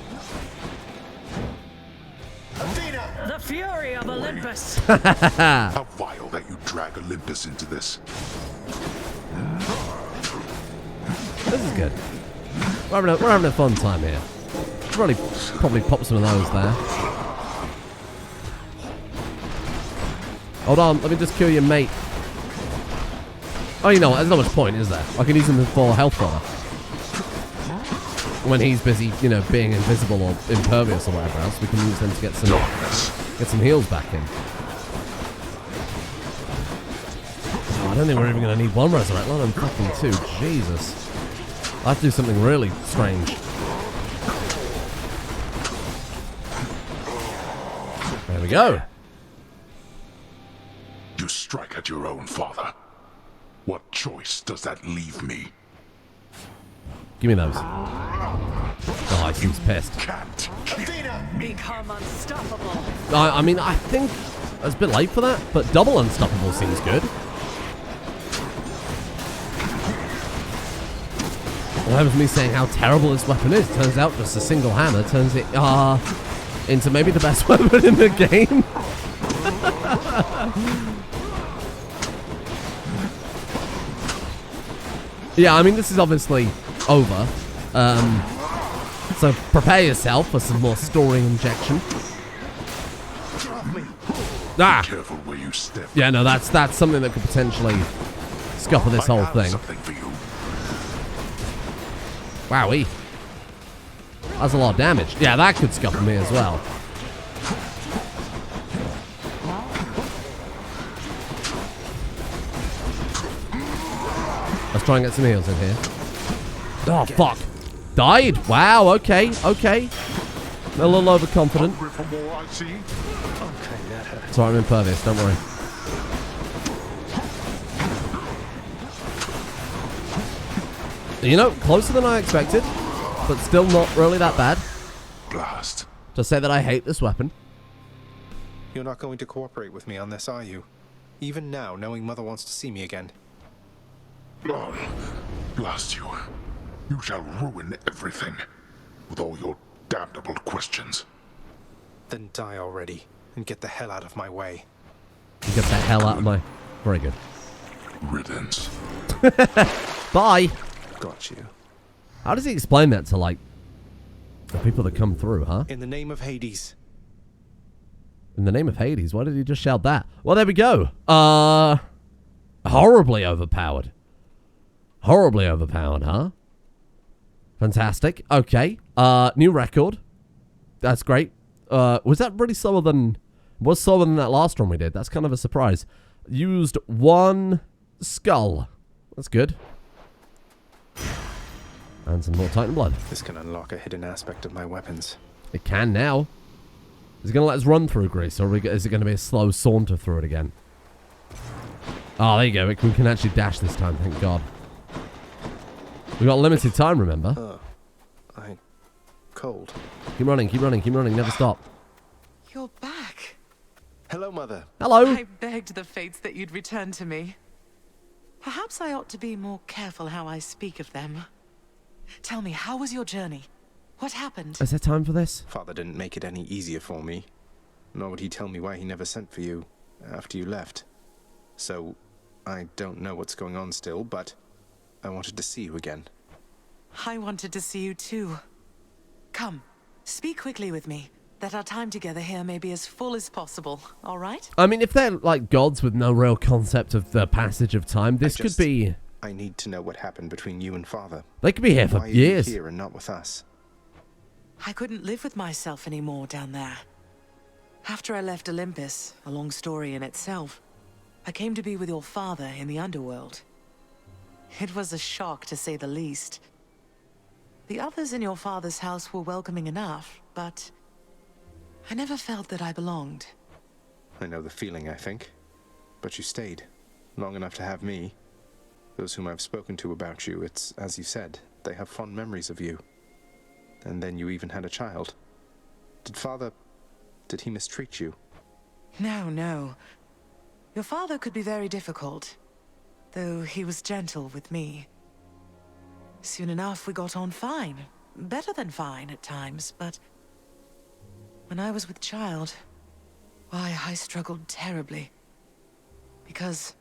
S7: The fury of Olympus.
S11: How vile that you drag Olympus into this.
S1: This is good. We're having a fun time here. Probably pop some of those there. Hold on, let me just kill your mate. Oh, you know what? There's not much point, is there? I can use him for health bar. When he's busy, you know, being invisible or impervious or whatever else, we can use them to get some heals back in. Oh, I don't think we're even going to need one resurrect, let alone fucking two. Jesus. I have to do something really strange. There we go.
S11: You strike at your own father. What choice does that leave me?
S1: Give me those. Oh, he seems pissed.
S7: Become unstoppable.
S1: I mean, I think it's a bit late for that, but double unstoppable seems good. Well, that was me saying how terrible this weapon is. Turns out just a single hammer turns it into maybe the best weapon in the game. Yeah, I mean, this is obviously over. So prepare yourself for some more story injection. Ah!
S11: Be careful where you step.
S1: Yeah, no, that's something that could potentially scupper this whole thing. Wowee. That's a lot of damage. Yeah, that could scupper me as well. Let's try and get some heals in here. Oh, fuck. Died? Wow, okay. A little overconfident. Sorry, I'm impervious, don't worry. You know, closer than I expected, but still not really that bad.
S11: Blast.
S1: To say that I hate this weapon.
S2: You're not going to cooperate with me on this, are you? Even now, knowing Mother wants to see me again.
S11: Oh, blast you. You shall ruin everything. With all your damnable questions.
S2: Then die already, and get the hell out of my way.
S1: You get the hell out of my... Very good.
S11: Riddance.
S1: Bye.
S2: Got you.
S1: How does he explain that to, like, the people that come through, huh?
S2: In the name of Hades.
S1: In the name of Hades? Why did he just shout that? Well, there we go. Horribly overpowered. Horribly overpowered, huh? Fantastic. Okay. New record. That's great. Was that really slower than... Was slower than that last one we did. That's kind of a surprise. Used one skull. That's good. And some more Titan blood.
S2: This can unlock a hidden aspect of my weapons.
S1: It can now. Is it going to let us run through Greece, or is it going to be a slow saunter through it again? Oh, there you go. We can actually dash this time, thank God. We got limited time, remember?
S2: I'm cold.
S1: Keep running, never stop.
S15: You're back.
S2: Hello, Mother.
S1: Hello.
S15: I begged the fates that you'd return to me. Perhaps I ought to be more careful how I speak of them. Tell me, how was your journey? What happened?
S1: Is there time for this?
S2: Father didn't make it any easier for me. Nor would he tell me why he never sent for you after you left. So, I don't know what's going on still, but I wanted to see you again.
S15: I wanted to see you too. Come, speak quickly with me, that our time together here may be as full as possible, all right?
S1: I mean, if they're like gods with no real concept of the passage of time, this could be...
S2: I need to know what happened between you and Father.
S1: They could be here for
S2: Why
S1: years.
S2: Are you here and not with us?
S15: I couldn't live with myself anymore down there. After I left Olympus, a long story in itself, I came to be with your father in the underworld. It was a shock, to say the least. The others in your father's house were welcoming enough, but I never felt that I belonged.
S2: I know the feeling, I think. But you stayed. Long enough to have me. Those whom I've spoken to about you, it's, as you said, they have fond memories of you. And then you even had a child. Did he mistreat you?
S15: No, no. Your father could be very difficult, though he was gentle with me. Soon enough, we got on fine. Better than fine at times, but when I was with child, why, I struggled terribly. Because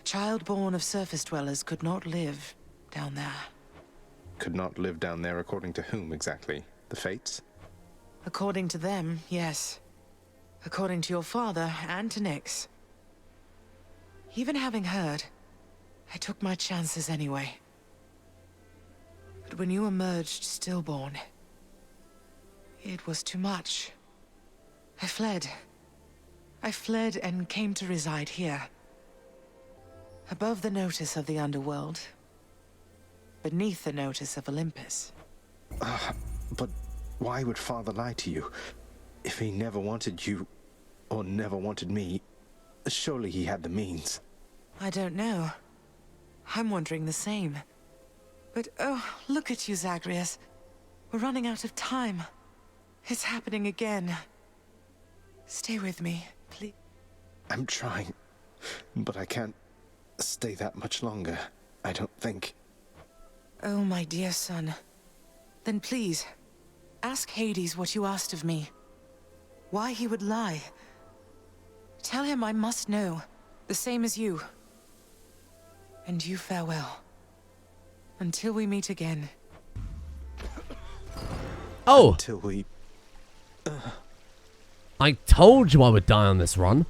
S15: a child born of surface dwellers could not live down there.
S2: Could not live down there according to whom exactly? The Fates?
S15: According to them, yes. According to your father and to Nyx. Even having heard, I took my chances anyway. But when you emerged stillborn, it was too much. I fled. I fled and came to reside here. Above the notice of the underworld. Beneath the notice of Olympus.
S2: But why would Father lie to you? If he never wanted you, or never wanted me, surely he had the means.
S15: I don't know. I'm wondering the same. But oh, look at you, Zagreus. We're running out of time. It's happening again. Stay with me, please.
S2: I'm trying, but I can't stay that much longer, I don't think.
S15: Oh, my dear son. Then please, ask Hades what you asked of me. Why he would lie. Tell him I must know, the same as you. And you farewell. Until we meet again.
S1: Oh!
S2: Until we...
S1: I told you I would die on this run.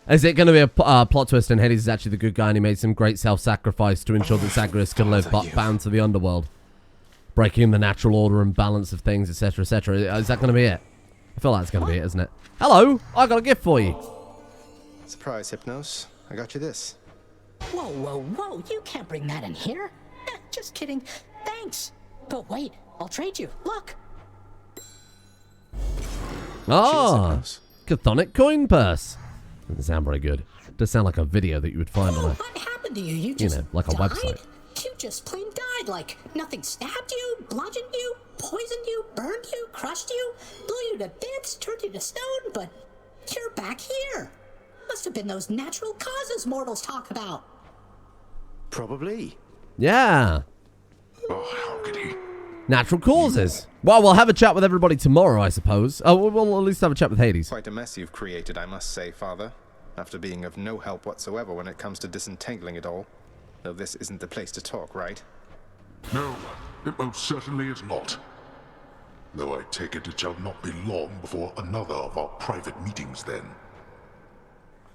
S1: Is it going to be a plot twist and Hades is actually the good guy and he made some great self-sacrifice to ensure that Zagreus could live but bound to the underworld? Breaking the natural order and balance of things, etc., etc. Is that going to be it? I feel like it's going to be it, isn't it? Hello! I got a gift for you.
S2: Surprise, Hypnos. I got you this.
S16: Whoa, whoa, whoa. You can't bring that in here. Just kidding. Thanks. But wait, I'll trade you. Look.
S1: Ah! Chthonic coin purse. Doesn't sound very good. Does sound like a video that you would find on a...
S16: What happened to you? You just
S1: like a
S16: died?
S1: website.
S16: You just plain died. Like, nothing stabbed you, bludgeoned you, poisoned you, burned you, crushed you, blew you to bits, turned you to stone, but you're back here. Must have been those natural causes mortals talk about.
S2: Probably.
S1: Yeah.
S11: Oh, how could he?
S1: Natural causes. Well, we'll have a chat with everybody tomorrow, I suppose. Oh, we'll at least have a chat with Hades.
S2: Quite a mess you've created, I must say, Father. After being of no help whatsoever when it comes to disentangling it all. Though this isn't the place to talk, right?
S11: No, it most certainly is not. Though I take it shall not be long before another of our private meetings then.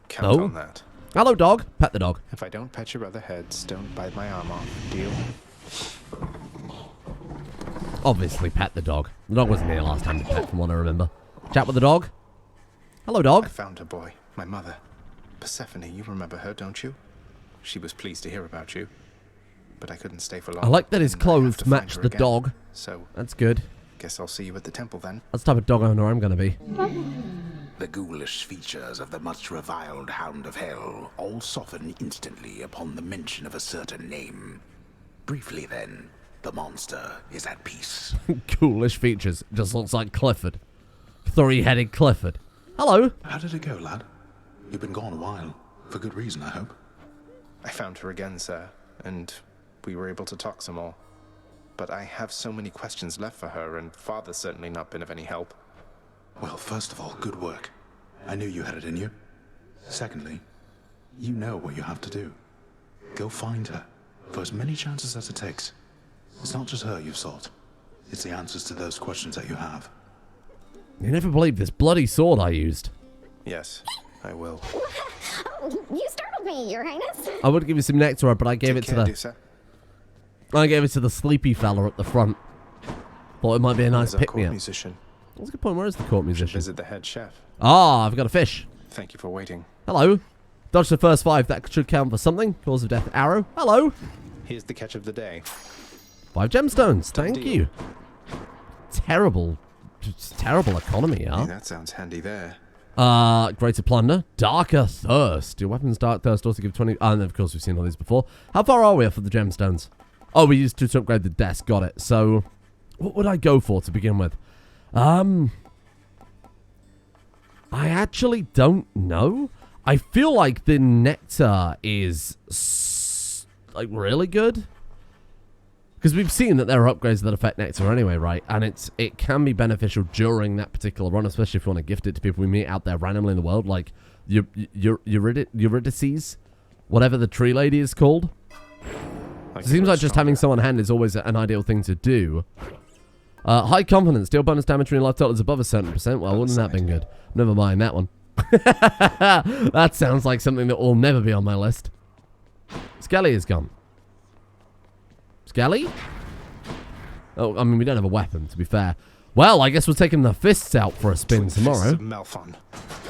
S2: Count on that.
S1: Hello, dog. Pet the dog.
S2: If I don't pet your other heads, don't bite my arm off. Deal?
S1: Obviously, pet the dog. The dog wasn't here last time to pet, from what I remember. Chat with the dog. Hello, dog.
S2: I found her, boy. My mother. Persephone, you remember her, don't you? She was pleased to hear about you. But I couldn't stay for long.
S1: I like that his clothes match the dog.
S2: So,
S1: that's good.
S2: Guess I'll see you at the temple then.
S1: That's the type of dog owner I'm going to be.
S14: The ghoulish features of the much reviled Hound of Hell all soften instantly upon the mention of a certain name. Briefly then, the monster is at peace.
S1: Ghoulish features. Just looks like Clifford. Three-headed Clifford. Hello.
S17: How did it go, lad? You've been gone a while. For good reason, I hope.
S2: I found her again, sir, and we were able to talk some more. But I have so many questions left for her, and Father's certainly not been of any help.
S17: Well, first of all, good work. I knew you had it in you. Secondly, you know what you have to do. Go find her, for as many chances as it takes. It's not just her you've sought. It's the answers to those questions that you have.
S1: You never believed this bloody sword I used.
S2: Yes, I will.
S18: You startled me, Your Highness.
S1: I would give you some nectar, but I gave it to the sleepy fella at the front. Thought it might be a nice pick-me-up.
S2: Musician.
S1: That's a good point. Where is the court musician?
S2: Visit the head chef.
S1: Ah, I've got a fish.
S2: Thank you for waiting.
S1: Hello. Dodge the first 5. That should count for something. Cause of death arrow. Hello.
S2: Here's the catch of the day.
S1: 5 gemstones. Thank you. Terrible economy, huh?
S2: Hey, that sounds handy there.
S1: Greater Plunder. Darker Thirst. Your weapons Dark Thirst also give 20... and of course, we've seen all these before. How far are we off of the gemstones? Oh, we used to upgrade the desk. Got it. So, what would I go for to begin with? I actually don't know. I feel like the Nectar is, like, really good. Because we've seen that there are upgrades that affect Nectar anyway, right? And it can be beneficial during that particular run, especially if you want to gift it to people we meet out there randomly in the world, like Eurydice, whatever the tree lady is called. It seems like just having someone on hand is always an ideal thing to do. High confidence, deal bonus damage when your life total is above a certain percent. Well, wouldn't that have been good? Never mind that one. That sounds like something that will never be on my list. Skelly is gone. Skelly? Oh, I mean, we don't have a weapon, to be fair. Well, I guess we're taking the fists out for a spin tomorrow.
S2: Malphon.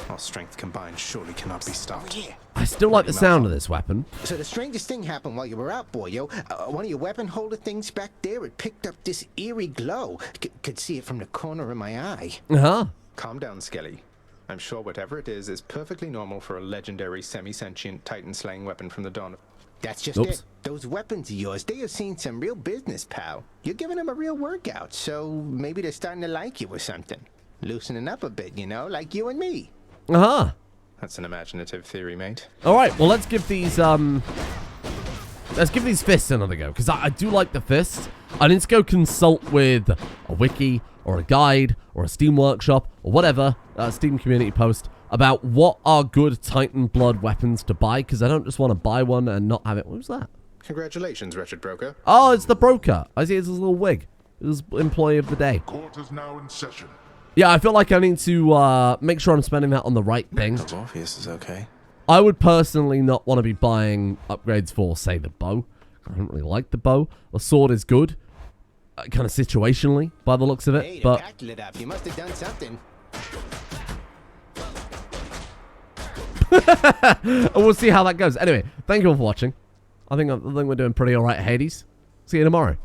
S2: Our strength combined surely cannot be stopped.
S1: I still like the sound of this weapon.
S4: So the strangest thing happened while you were out, boyo. One of your weapon holder things back there, it picked up this eerie glow. Could see it from the corner of my eye.
S1: Uh-huh.
S2: Calm down, Skelly. I'm sure whatever it is perfectly normal for a legendary semi-sentient Titan-slaying weapon from the dawn of...
S4: That's just it. Those weapons of yours, they have seen some real business, pal. You're giving them a real workout, so maybe they're starting to like you or something. Loosening up a bit, you know, like you and me.
S1: Uh-huh.
S2: That's an imaginative theory, mate.
S1: Alright, well, let's give these fists another go, because I do like the fists. I need to go consult with a wiki, or a guide, or a Steam workshop, or whatever, a Steam community post, about what are good Titan blood weapons to buy, because I don't just want to buy one and not have it. What was that?
S2: Congratulations, wretched broker.
S1: Oh, it's the broker. I see it's his little wig. His employee of the day.
S11: Court is now in session.
S1: Yeah, I feel like I need to make sure I'm spending that on the right thing.
S2: Morpheus is okay.
S1: I would personally not want to be buying upgrades for, say, the bow. I don't really like the bow. The sword is good, kind of situationally, by the looks of it.
S4: Hey,
S1: but
S4: Pact lit up. You must have done something.
S1: we'll see how that goes. Anyway, thank you all for watching. I think we're doing pretty all right, Hades. See you tomorrow.